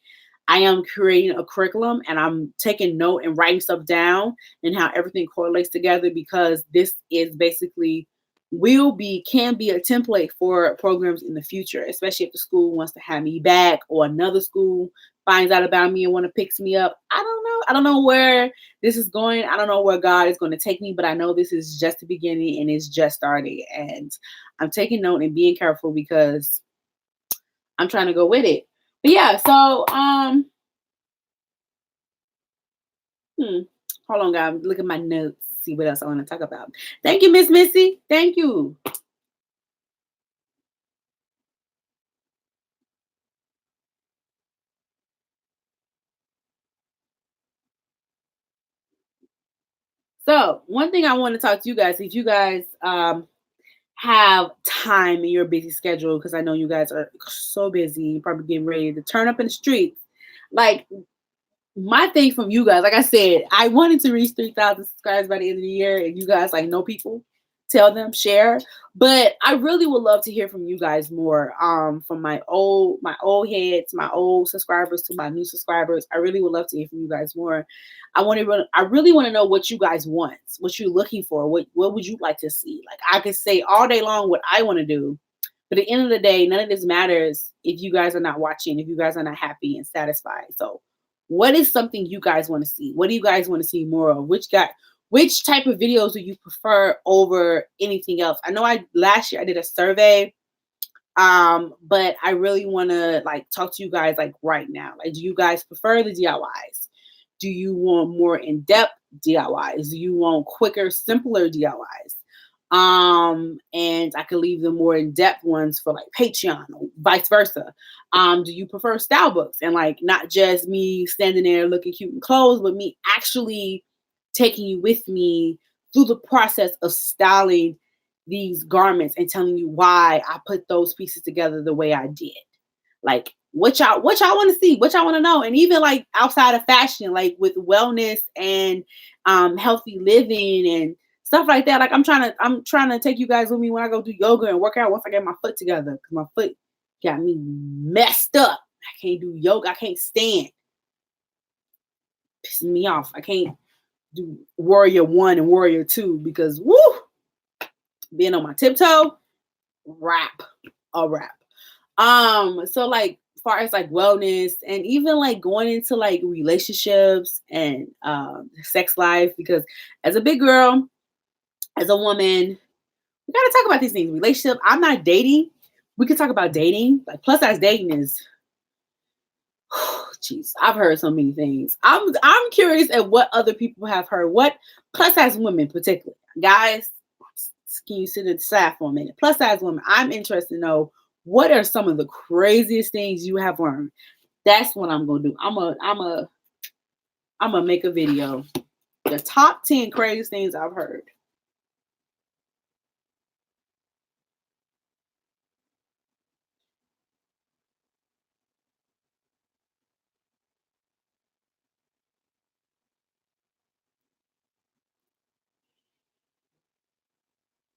I am creating a curriculum and I'm taking note and writing stuff down and how everything correlates together because this is basically can be a template for programs in the future, especially if the school wants to have me back or another school finds out about me and want to pick me up. I don't know. I don't know where this is going. I don't know where God is going to take me, but I know this is just the beginning and it's just starting. And I'm taking note and being careful because I'm trying to go with it. But yeah, so hold on, guys. Look at my notes. See what else I want to talk about. Thank you, Miss Missy. Thank you. So one thing I want to talk to you guys, if you guys have time in your busy schedule, because I know you guys are so busy, probably getting ready to turn up in the streets. Like my thing from you guys, like I said, I wanted to reach 3,000 subscribers by the end of the year, and you guys like know people, tell them, share. But I really would love to hear from you guys more. From my old heads, my old subscribers to my new subscribers. I really would love to hear from you guys more. I really want to know what you guys want, what you're looking for, what would you like to see? Like I could say all day long what I want to do, but at the end of the day, none of this matters if you guys are not watching, if you guys are not happy and satisfied. So what is something you guys want to see? What do you guys want to see more of? Which type of videos do you prefer over anything else? I know I last year I did a survey, but I really want to like talk to you guys like right now. Like, do you guys prefer the DIYs? Do you want more in-depth DIYs? Do you want quicker, simpler DIYs? And I could leave the more in-depth ones for like Patreon or vice versa. Do you prefer style books and like not just me standing there looking cute in clothes, but me actually taking you with me through the process of styling these garments and telling you why I put those pieces together the way I did. Like what y'all want to see, what y'all want to know, and even like outside of fashion, like with wellness and healthy living and stuff like that. Like I'm trying to take you guys with me when I go do yoga and work out once I get my foot together because my foot got me messed up. I can't do yoga. I can't stand. Pissing me off. I can't do warrior one and warrior two because woo, being on my tiptoe, rap, a rap. So like far as like wellness and even like going into like relationships and sex life, because as a big girl, as a woman, we gotta talk about these things. Relationship. I'm not dating. We can talk about dating. Like plus size dating is jeez, I've heard so many things. I'm curious at what other people have heard. What plus size women particularly. Guys, can you sit at the side for a minute? Plus size women, I'm interested to know what are some of the craziest things you have learned. That's what I'm gonna do. I'm gonna make a video. The top 10 craziest things I've heard.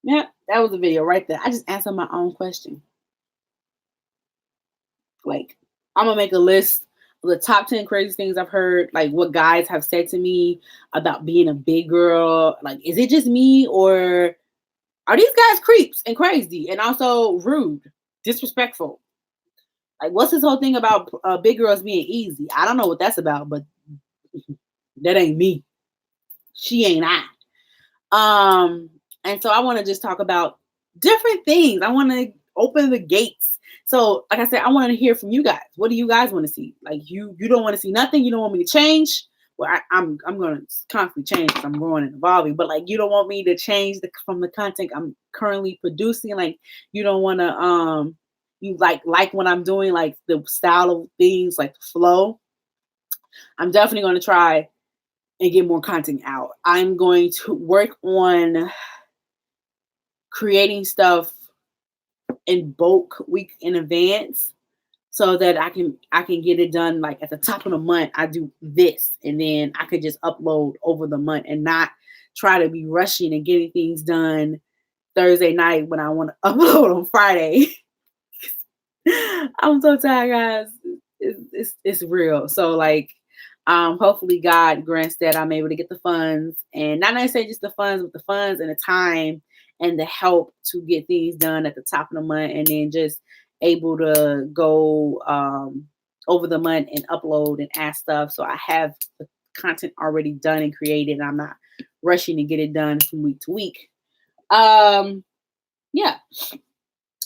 Yeah, that was a video right there. I just answered my own question. Like, I'm gonna make a list of the top 10 crazy things I've heard, like what guys have said to me about being a big girl. Like, is it just me, or are these guys creeps and crazy and also rude, disrespectful? Like, what's this whole thing about big girls being easy? I don't know what that's about, but that ain't me. She ain't I. And so I want to just talk about different things. I want to open the gates. So, like I said, I want to hear from you guys. What do you guys want to see? Like, you don't want to see nothing. You don't want me to change. Well, I'm going to constantly change because I'm growing and evolving. But like, you don't want me to change from the content I'm currently producing. Like, you don't want to you like when I'm doing like the style of things, like the flow. I'm definitely going to try and get more content out. I'm going to work on creating stuff in bulk week in advance so that I can get it done like at the top of the month. I do this and then I could just upload over the month and not try to be rushing and getting things done Thursday night when I want to upload on Friday. I'm so tired, guys. It's real. So like, hopefully God grants that I'm able to get the funds, and not necessarily just the funds, but the funds and the time and the help to get things done at the top of the month, and then just able to go over the month and upload and add stuff. So I have the content already done and created, and I'm not rushing to get it done from week to week. Yeah.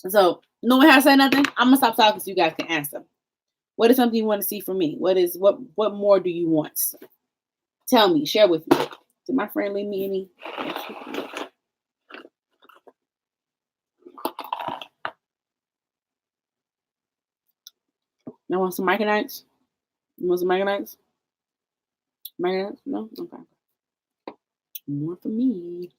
So no one has said nothing. I'm gonna stop talking so you guys can answer. What is something you want to see from me? What more do you want? Tell me, share with me. Did my friend leave me any? I want some micronites. You want some micronites? Micronites? No? Okay. More for me.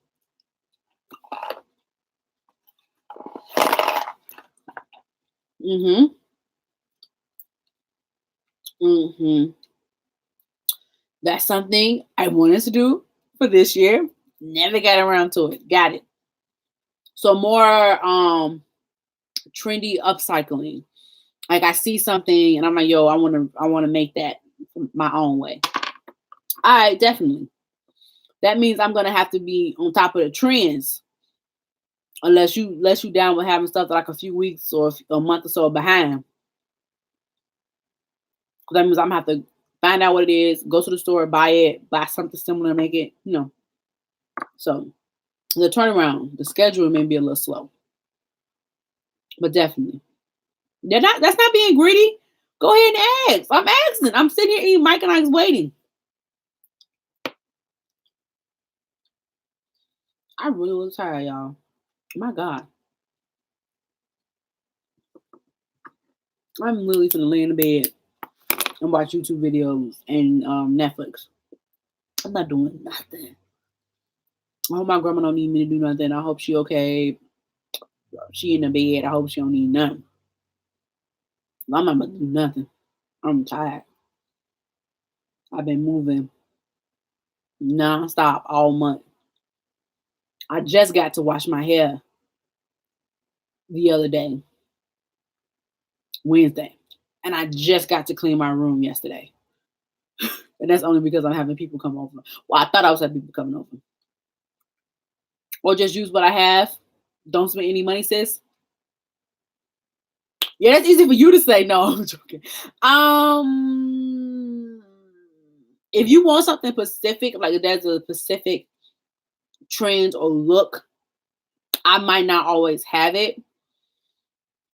Mm-hmm. Mm-hmm. That's something I wanted to do for this year. Never got around to it. Got it. So more trendy upcycling. Like I see something and I'm like, yo, I wanna make that my own way. All right, definitely. That means I'm gonna have to be on top of the trends. Unless you down with having stuff like a few weeks or a month or so behind. That means I'm gonna have to find out what it is, go to the store, buy something similar, make it, So the turnaround, the schedule may be a little slow. But definitely. That's not being greedy. Go ahead and ask. I'm asking. I'm sitting here eating Mike and Ike's waiting. I really was tired, y'all. My God. I'm literally gonna lay in the bed and watch YouTube videos and Netflix. I'm not doing nothing. I hope my grandma don't need me to do nothing. I hope she okay. She in the bed. I hope she don't need nothing. I'm not gonna do nothing. I'm tired. I've been moving nonstop all month. I just got to wash my hair the other day, Wednesday, and I just got to clean my room yesterday. And that's only because I'm having people come over. Well, I thought I was having people coming over. Or just use what I have. Don't spend any money, sis. Yeah, that's easy for you to say. No, I'm joking. If you want something specific, like if there's a specific trend or look, I might not always have it.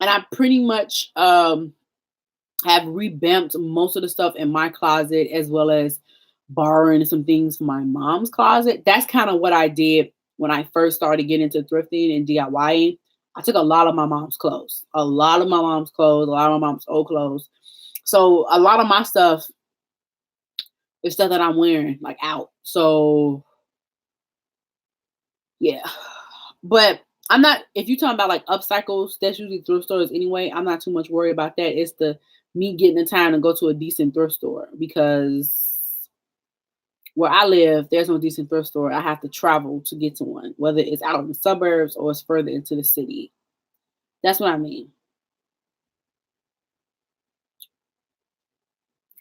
And I pretty much have revamped most of the stuff in my closet as well as borrowing some things from my mom's closet. That's kind of what I did when I first started getting into thrifting and DIYing. I took a lot of my mom's clothes, a lot of my mom's old clothes. So a lot of my stuff is stuff that I'm wearing like out. So yeah, but I'm not, if you're talking about like upcycles, that's usually thrift stores anyway. I'm not too much worried about that. It's the me getting the time to go to a decent thrift store, because where I live, there's no decent thrift store. I have to travel to get to one, whether it's out in the suburbs or it's further into the city. That's what I mean.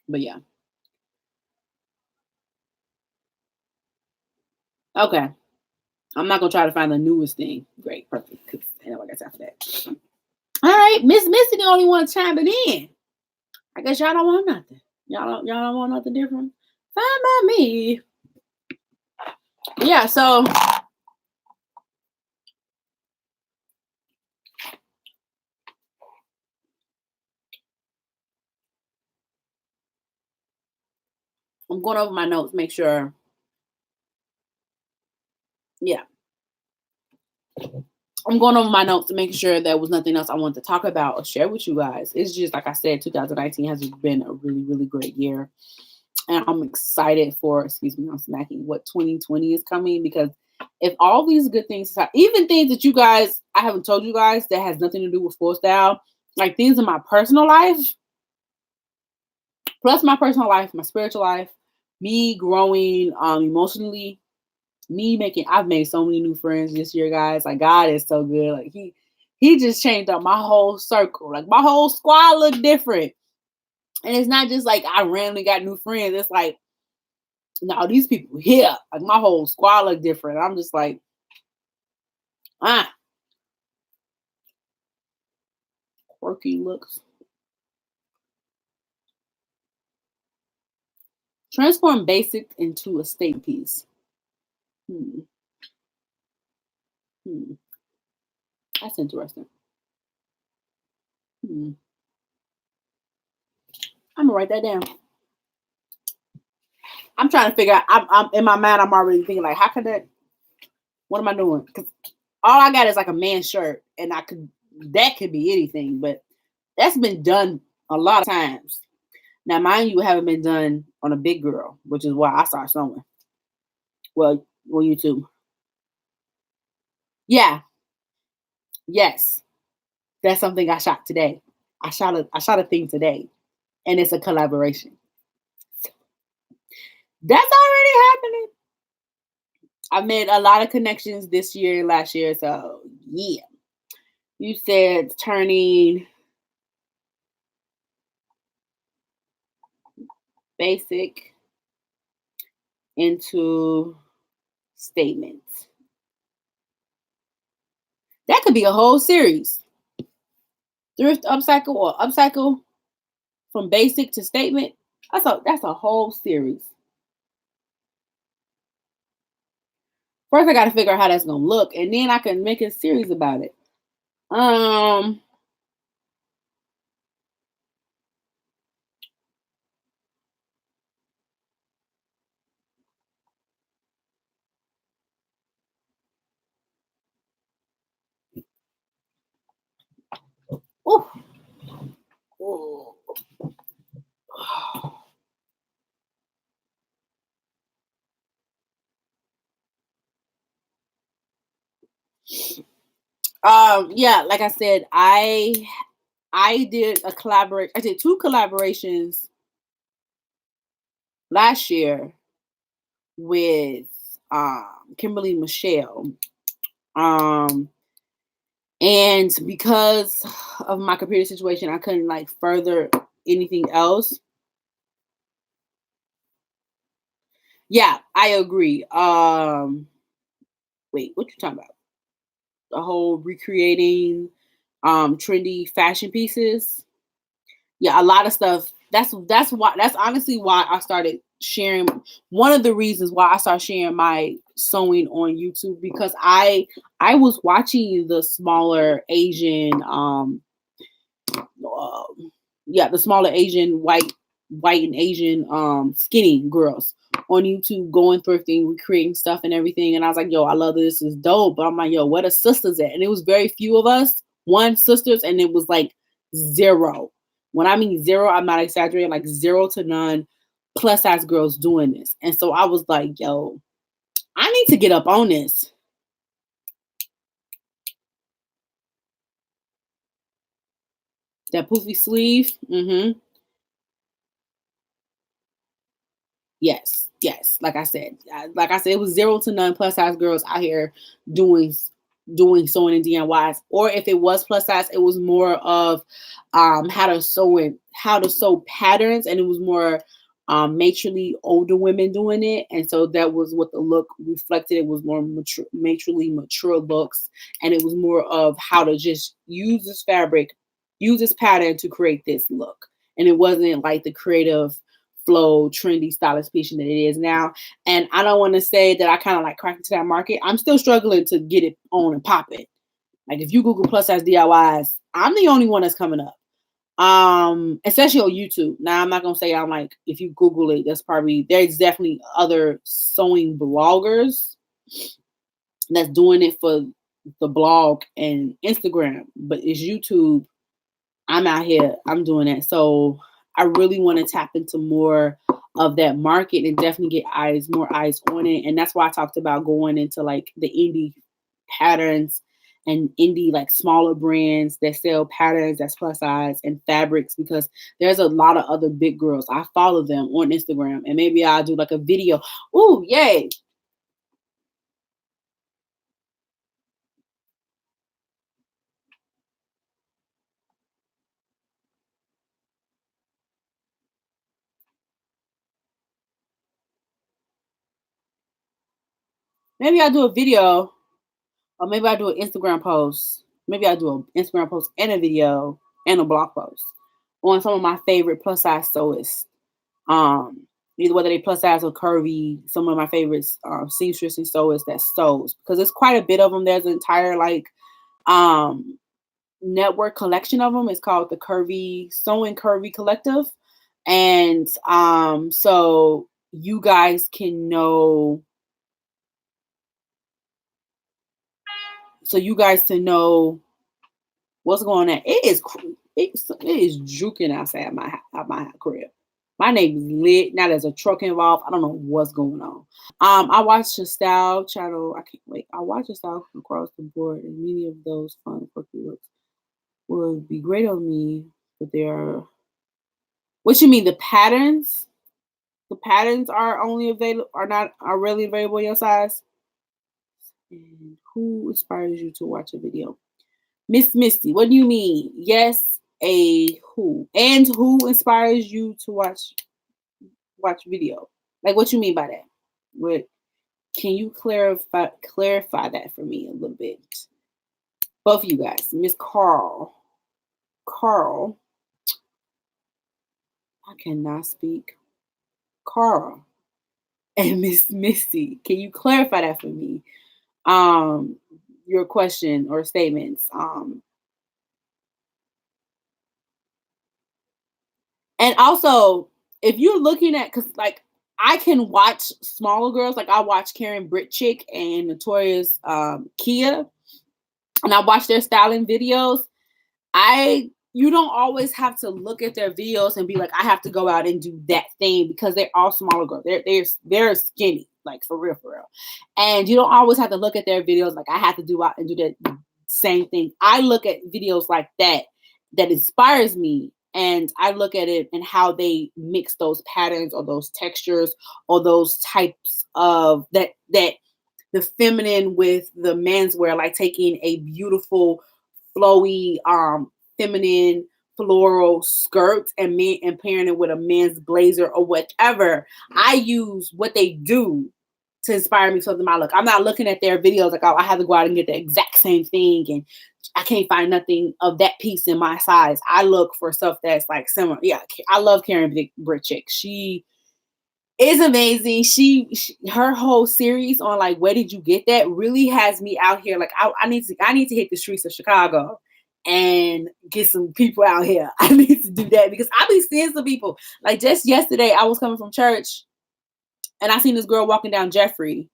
But yeah. Okay. I'm not gonna try to find the newest thing. Great, perfect. 'Cause I know I got time for that. All right, Miss Missy the only one chiming in. I guess y'all don't want nothing. Y'all don't want nothing different. Fine by me. Yeah, so I'm going over my notes, make sure. Yeah. I'm going over my notes to make sure there was nothing else I wanted to talk about or share with you guys. It's just like I said, 2019 has been a really, really great year. And I'm excited for, excuse me, I'm smacking what 2020 is coming, because if all these good things, even things that you guys, I haven't told you guys that has nothing to do with FullStyle, like things in my personal life, plus my personal life, my spiritual life, me growing emotionally, I've made so many new friends this year, guys. Like God is so good. Like he just changed up my whole circle. Like my whole squad look different. And it's not just like I randomly got new friends. It's like, no, these people here, like my whole squad look different. I'm just like, quirky looks. Transform basic into a state piece. Hmm. That's interesting. I'm gonna write that down. I'm trying to figure out. I'm in my mind. I'm already thinking like, how could that? What am I doing? Because all I got is like a man's shirt, and that could be anything, but that's been done a lot of times. Now, mind you, haven't been done on a big girl, which is why I started sewing. Well, YouTube. Yeah, yes, that's something I shot today. I shot a thing today, and it's a collaboration. That's already happening. I've made a lot of connections this year, last year, so yeah. You said turning basic into statements. That could be a whole series. Thrift upcycle or upcycle from basic to statement. That's a whole series. First, I got to figure out how that's gonna look, and then I can make a series about it. Um. Ooh. Ooh. Yeah, like I said, I did a collaborate. I did 2 collaborations last year with Kimberly Michelle. And because of my computer situation, I couldn't like further anything else. Yeah, I agree. Wait, what you talking about? The whole recreating trendy fashion pieces. Yeah, a lot of stuff. That's honestly why I started sharing. One of the reasons why I started sharing my sewing on YouTube, because I was watching the smaller Asian the smaller Asian white and Asian skinny girls on YouTube going thrifting, recreating stuff and everything. And I was like, yo, I love this. This is dope. But I'm like, yo, where the sisters at? And it was very few of us, one sisters, and it was like zero. When I mean zero, I'm not exaggerating, like 0 to none plus size girls doing this. And so I was like, yo, I need to get up on this. That poofy sleeve. Yes. Like I said, it was 0 to none plus size girls out here doing sewing and DIYs. Or if it was plus size, it was more of how to sew how to sew patterns, and it was more matronly older women doing it, and so that was what the look reflected. It was more mature, matronly mature looks, and it was more of how to just use this fabric, use this pattern to create this look, and it wasn't like the creative flow trendy stylish piece that it is now. And I don't want to say that I kind of like cracked into that market. I'm still struggling to get it on and pop it. Like if you Google plus size DIYs, I'm the only one that's coming up. Especially on YouTube. Now I'm not gonna say I'm like, if you Google it, there's definitely other sewing bloggers that's doing it for the blog and Instagram, but it's YouTube. I'm out here, I'm doing that. So I really want to tap into more of that market and definitely get more eyes on it. And that's why I talked about going into like the indie patterns and indie like smaller brands that sell patterns that's plus size and fabrics, because there's a lot of other big girls. I follow them on Instagram, and maybe I'll do like a video. Ooh, yay. Maybe I'll do a video, or maybe I'll do an Instagram post. Maybe I'll do an Instagram post and a video and a blog post on some of my favorite plus size sewists. Either whether they plus size or curvy, some of my favorites, seamstress and sewists that sews, because there's quite a bit of them. There's an entire like um network collection of them. It's called the Curvy Sewing Curvy Collective, and so you guys can know. So you guys to know what's going on. It is juking outside my crib. My name is lit. Now there's a truck involved. I don't know what's going on. I watched the style channel. I can't wait. I watch the style across the board, and many of those fun quirky looks would be great on me, but they are. What you mean? The patterns? The patterns are only available, are really available in your size. And who inspires you to watch a video? Miss Misty, what do you mean? Yes, a who? And who inspires you to watch video? Like what you mean by that? What can you clarify that for me a little bit? Both of you guys. Miss Carl. Carl. I cannot speak. Carl and Miss Misty. Can you clarify that for me? Um your question or statements. And also, if you're looking at, because like I can watch smaller girls, like I watch Karen Britchick and Notorious Kia, and I watch their styling videos. You don't always have to look at their videos and be like, I have to go out and do that thing, because they're all smaller girls. They're skinny, like for real, for real. And you don't always have to look at their videos like I have to do out and do that same thing. I look at videos like that inspires me, and I look at it and how they mix those patterns or those textures or those types of that the feminine with the menswear, like taking a beautiful flowy feminine floral skirt and pairing it with a men's blazer or whatever. I use what they do to inspire me something I look. I'm not looking at their videos like, oh, I have to go out and get the exact same thing and I can't find nothing of that piece in my size. I look for stuff that's like similar. Yeah, I love Karen Britchick. She is amazing. Her whole series on like where did you get that really has me out here. Like I need to hit the streets of Chicago and get some people out here. I need to do that because I be seeing some people. Like just yesterday, I was coming from church and I seen this girl walking down Jeffrey,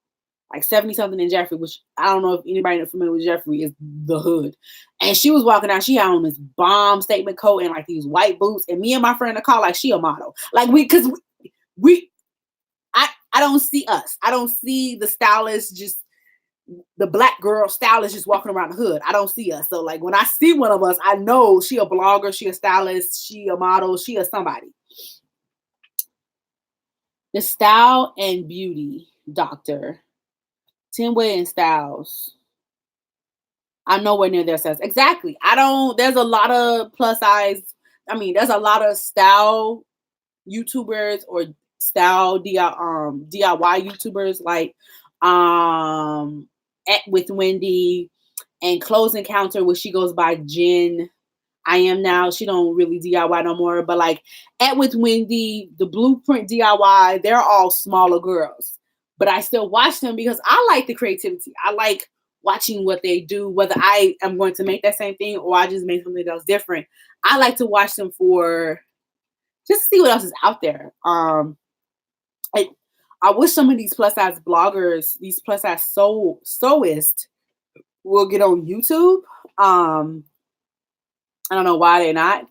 like 70 something in Jeffrey, which I don't know if anybody that's familiar with Jeffrey is the hood. And she was walking down, she had on this bomb statement coat and like these white boots. And me and my friend in the car, like she a model. Like I don't see us. I don't see the stylist, just the black girl stylist just walking around the hood. I don't see us. So like when I see one of us, I know she a blogger, she a stylist, she a model, she a somebody. The style and beauty doctor, Tinway and Styles. I'm nowhere near their size. Exactly. There's a lot of plus size. I mean, there's a lot of style YouTubers or style DIY YouTubers like at with Wendy and Close Encounter, where she goes by Jen. I am now. She don't really DIY no more, but like at with Wendy, the Blueprint DIY, they're all smaller girls. But I still watch them because I like the creativity. I like watching what they do, whether I am going to make that same thing or I just make something else different. I like to watch them for just to see what else is out there. I, I wish some of these plus size bloggers, these plus size sewists, will get on YouTube. I don't know why they're not,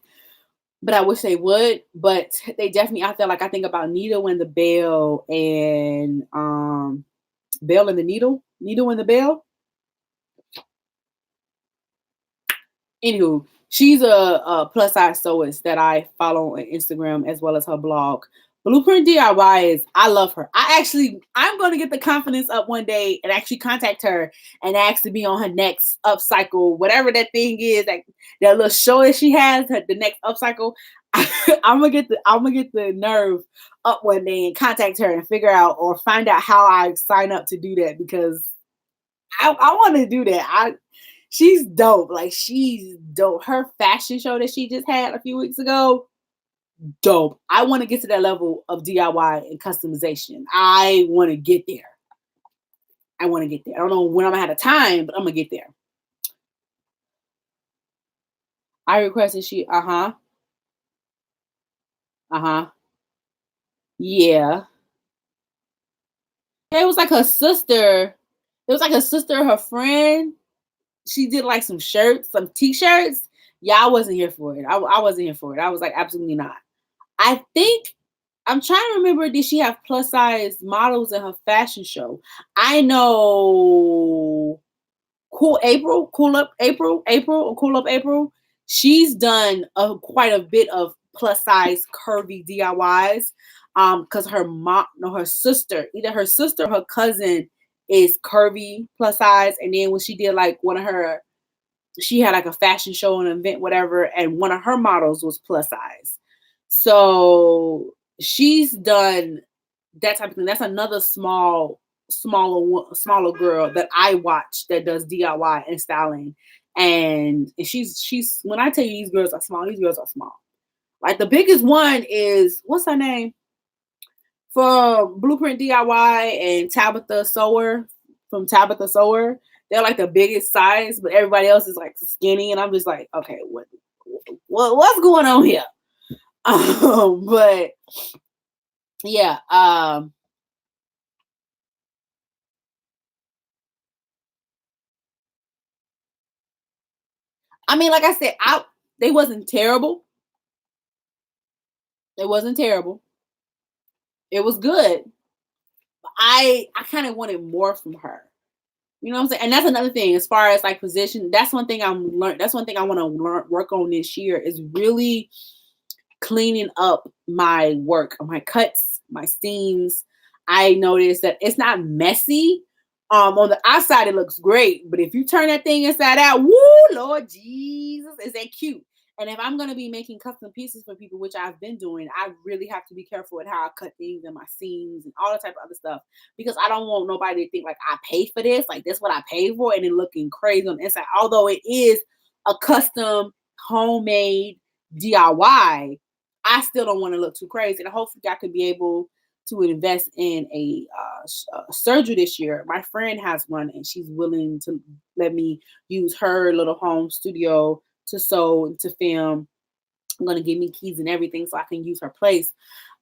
but I wish they would. But they definitely out there. Like I think about Needle and the Bell and Bell and the Needle and the Bell. Anywho, she's a plus size sewist that I follow on Instagram as well as her blog. Blueprint DIY is, I love her. I'm going to get the confidence up one day and actually contact her and ask to be on her next upcycle, whatever that thing is, that little show that she has, the next upcycle. I'm gonna get the nerve up one day and contact her and figure out or find out how I sign up to do that, because I want to do that. She's dope. Like, she's dope. Her fashion show that she just had a few weeks ago, dope. I want to get to that level of DIY and customization. I want to get there. I don't know when I'm gonna have the time, but I'm gonna get there. I requested she, yeah. It was like her sister. It was like her sister, her friend. She did like some shirts, some t-shirts. Yeah, I wasn't here for it. I wasn't here for it. I was like, absolutely not. I think I'm trying to remember, did she have plus size models in her fashion show? I know Cool Up April. She's done quite a bit of plus size curvy DIYs. Because her mom, no, her sister, either her sister or her cousin is curvy plus size. And then when she did like she had like a fashion show, an event, whatever, and one of her models was plus size. So she's done that type of thing. That's another smaller girl that I watch that does DIY and styling. And she's when I tell you these girls are small, Like the biggest one is, what's her name? For Blueprint DIY and Tabitha Sewer from Tabitha Sewer. They're like the biggest size, but everybody else is like skinny. And I'm just like, okay, what's going on here? But yeah, I mean, like I said, they wasn't terrible. It wasn't terrible. It was good. I kind of wanted more from her. You know what I'm saying? And that's another thing as far as like position. That's one thing That's one thing I want to work on this year, is really cleaning up my work, my cuts, my seams. I noticed that it's not messy. On the outside, it looks great, but if you turn that thing inside out, woo, Lord Jesus, is that cute? And if I'm gonna be making custom pieces for people, which I've been doing, I really have to be careful with how I cut things and my seams and all that type of other stuff, because I don't want nobody to think like I paid for this, like this what I paid for, and then looking crazy on the inside. Although it is a custom homemade DIY, I still don't want to look too crazy. And hopefully I could be able to invest in a surgery this year. My friend has one and she's willing to let me use her little home studio to sew and to film. I'm going to give me keys and everything so I can use her place.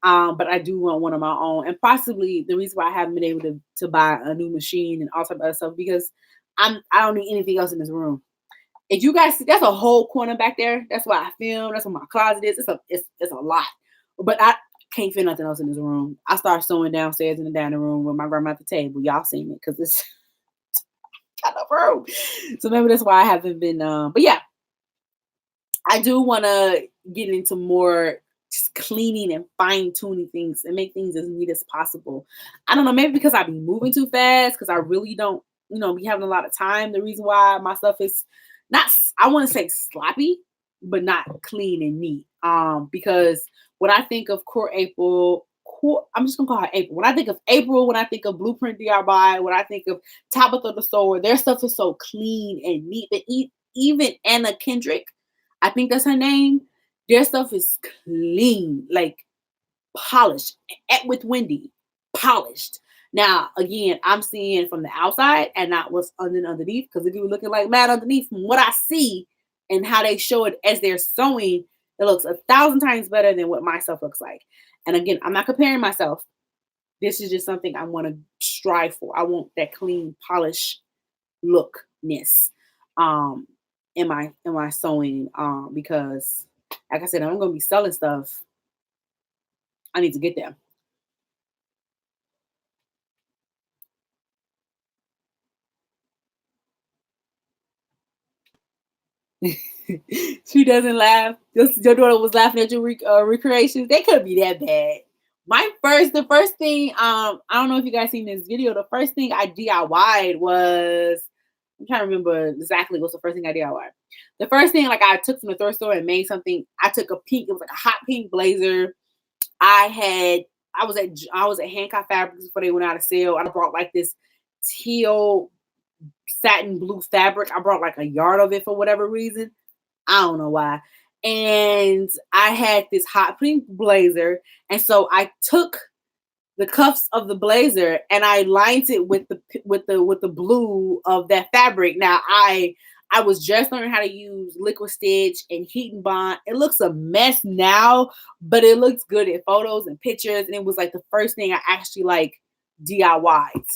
But I do want one of my own. And possibly the reason why I haven't been able to buy a new machine and all type of other stuff, because I don't need anything else in this room. If you guys see, that's a whole corner back there. That's why I film. That's what my closet is. It's a lot. But I can't fit nothing else in this room. I start sewing downstairs in the dining room with my grandma at the table. Y'all seen it because it's kind of room. So maybe that's why I haven't been. But yeah, I do want to get into more just cleaning and fine tuning things and make things as neat as possible. I don't know, maybe because I be moving too fast, because I really don't, be having a lot of time. The reason why my stuff is not, I want to say sloppy, but not clean and neat. Because when I think of Core April, I'm just gonna call her April. When I think of April, when I think of Blueprint DIY, when I think of Tabitha the Sower, their stuff is so clean and neat. That even Anna Kendrick, I think that's her name. Their stuff is clean, like polished. With Wendy, polished. Now, again, I'm seeing from the outside and not what's underneath. Because if you were looking like mad underneath, from what I see and how they show it as they're sewing, it looks 1,000 times better than what my stuff looks like. And again, I'm not comparing myself. This is just something I want to strive for. I want that clean, polished lookness in my sewing. Because, like I said, I'm gonna be selling stuff. I need to get there. She doesn't laugh. Your daughter was laughing at your recreations. They couldn't be that bad. The first thing, I don't know if you guys seen this video. The first thing I DIY'd was, I'm trying to remember exactly what's the first thing I DIY'd. The first thing, like, I took from the thrift store and made something. I took a pink, it was like a hot pink blazer. I was at Hancock Fabrics before they went out of sale. I brought like this teal satin blue fabric. I brought like a yard of it for whatever reason. I don't know why. And I had this hot pink blazer. And so I took the cuffs of the blazer and I lined it with the blue of that fabric. Now I was just learning how to use liquid stitch and heat and bond. It looks a mess now, but it looks good in photos and pictures. And it was like the first thing I actually like DIY'd.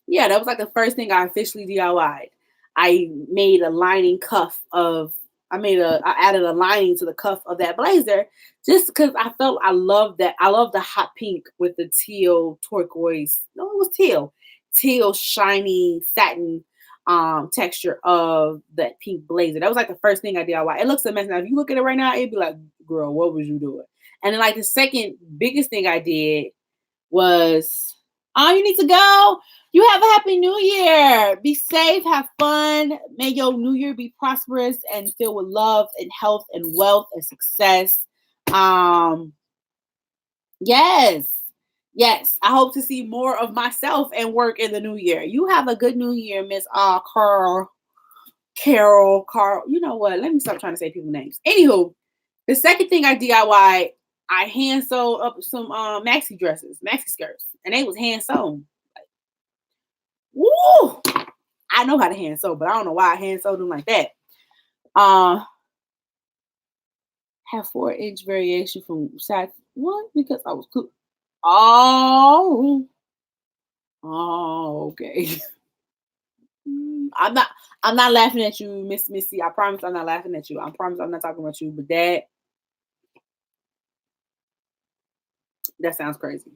Yeah, that was like the first thing I officially DIY'd. I made a lining cuff of, I added a lining to the cuff of that blazer just because I felt I love that. I love the hot pink with the teal turquoise. No, it was teal shiny satin texture of that pink blazer. That was like the first thing I DIY. It looks a mess now. If you look at it right now, it'd be like, girl, what was you doing? And then like the second biggest thing I did was, oh, you need to go. You have a happy new year. Be safe, have fun. May your new year be prosperous and filled with love and health and wealth and success. Yes. Yes. I hope to see more of myself and work in the new year. You have a good new year, Miss Carl. You know what? Let me stop trying to say people's names. Anywho, the second thing I DIY, I hand sewed up some maxi skirts, and they was hand sewn. Woo! I know how to hand sew, but I don't know why I hand sewed them like that. Have 4-inch variation from side one because I was cool. Oh, okay. I'm not laughing at you, Miss Missy. I promise I'm not laughing at you. I promise I'm not talking about you, but that sounds crazy.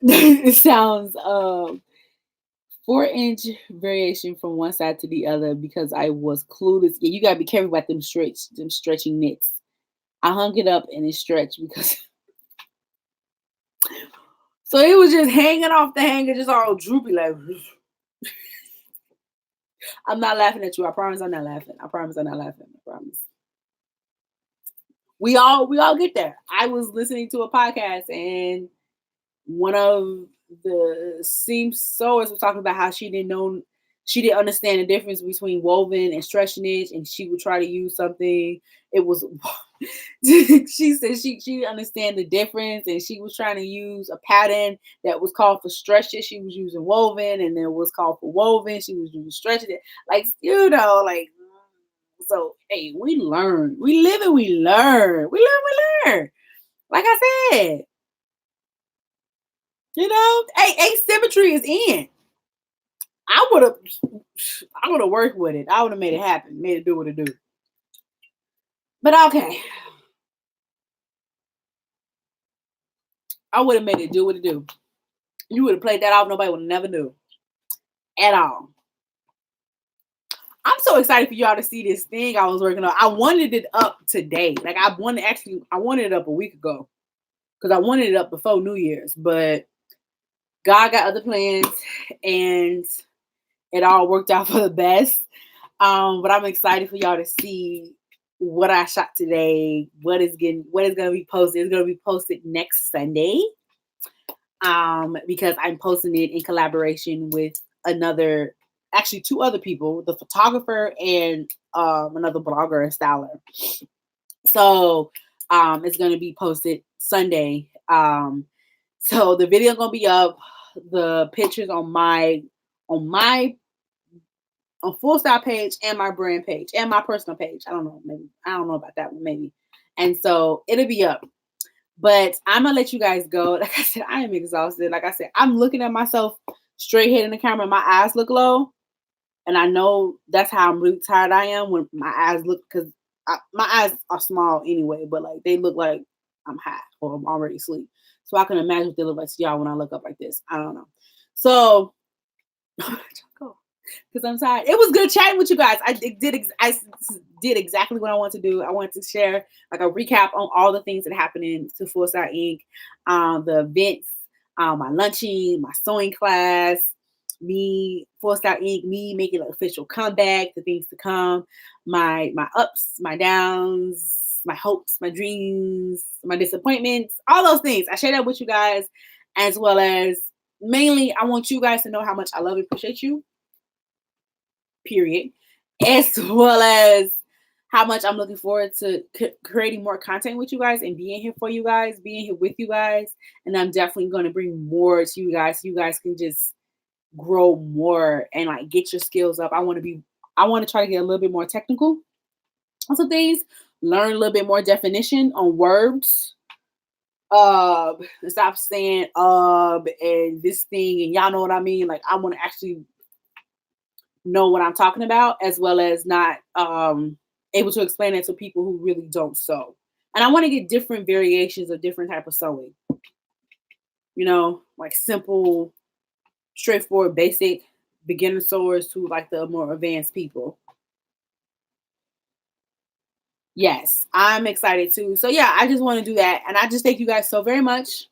It sounds 4-inch variation from one side to the other because I was clueless. Yeah, you gotta be careful about them stretching knits. I hung it up and it stretched because so it was just hanging off the hanger, just all droopy like. I'm not laughing at you. I promise I'm not laughing. I promise I'm not laughing. I promise. We all get there. I was listening to a podcast and one of the seam sewers was talking about how she didn't understand the difference between woven and stretch knit, and she would try to use something. It was she said she didn't understand the difference, and she was trying to use a pattern that was called for stretch it. She was using woven, and then was called for woven. She was using stretch it. Like, like, so hey, we learn. We live and we learn. We learn. Like I said. Hey, asymmetry is in. I would have worked with it. I would have made it happen, made it do what it do. But okay. I would have made it do what it do. You would have played that off, nobody would have never knew. At all. I'm so excited for y'all to see this thing I was working on. I wanted it up today. Like I wanted it up a week ago. Because I wanted it up before New Year's. But God got other plans and it all worked out for the best. But I'm excited for y'all to see what I shot today. What is gonna be posted. It's gonna be posted next Sunday. Because I'm posting it in collaboration with actually two other people, the photographer and another blogger and styler. So it's gonna be posted Sunday. So the video gonna be up. The pictures on my on FullStyle page and my brand page and my personal page. I don't know about that one maybe. And so it'll be up. But I'm gonna let you guys go. Like I said, I am exhausted. Like I said, I'm looking at myself straight head in the camera. My eyes look low, and I know that's how I'm really tired I am when my eyes look, because my eyes are small anyway, but like they look like I'm high or I'm already asleep. So I can imagine what they look like to y'all when I look up like this. I don't know. So because I'm tired. It was good chatting with you guys. I did exactly what I wanted to do. I wanted to share like a recap on all the things that happened to FullStyle Inc. The events, my lunching, my sewing class, me, FullStyle Inc., me making an official comeback, the things to come, my ups, my downs, my hopes, my dreams, my disappointments, all those things. I shared that with you guys, as well as mainly I want you guys to know how much I love and appreciate you, period, as well as how much I'm looking forward to creating more content with you guys and being here for you guys, being here with you guys. And I'm definitely going to bring more to you guys so you guys can just grow more and like get your skills up. I want to try to get a little bit more technical on some things, learn a little bit more definition on words. Stop saying and this thing, and y'all know what I mean. Like I want to actually know what I'm talking about, as well as not able to explain it to people who really don't sew. And I want to get different variations of different type of sewing. Like simple, straightforward, basic beginner sewers to like the more advanced people. Yes, I'm excited too. So yeah, I just want to do that. And I just thank you guys so very much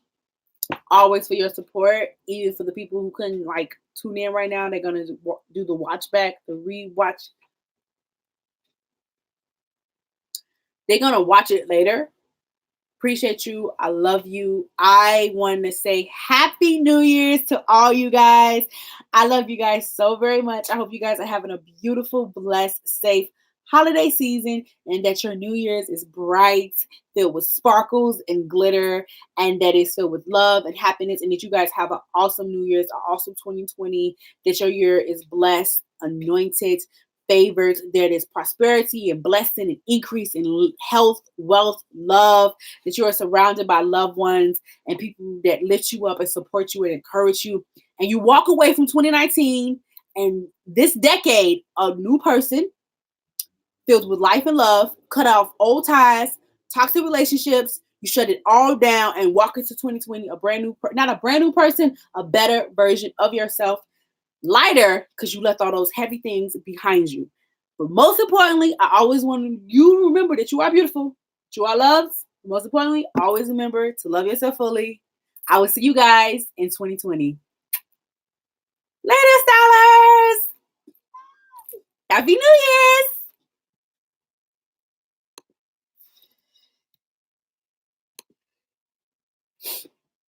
always for your support, even for the people who couldn't like tune in right now. They're gonna do the watch back, the rewatch. They're gonna watch it later. Appreciate you. I love you. I want to say Happy New Year's to all you guys. I love you guys so very much. I hope you guys are having a beautiful, blessed, safe holiday season, and that your New Year's is bright, filled with sparkles and glitter, and that is filled with love and happiness, and that you guys have an awesome New Year's, an awesome 2020, that your year is blessed, anointed, favored, there is prosperity and blessing and increase in health, wealth, love, that you are surrounded by loved ones and people that lift you up and support you and encourage you. And you walk away from 2019 and this decade a new person filled with life and love, cut off old ties, toxic relationships. You shut it all down and walk into 2020 not a brand new person, a better version of yourself, lighter because you left all those heavy things behind you. But most importantly, I always want you to remember that you are beautiful, that you are loved. Most importantly, always remember to love yourself fully. I will see you guys in 2020. Later, stylers! Happy New Year's!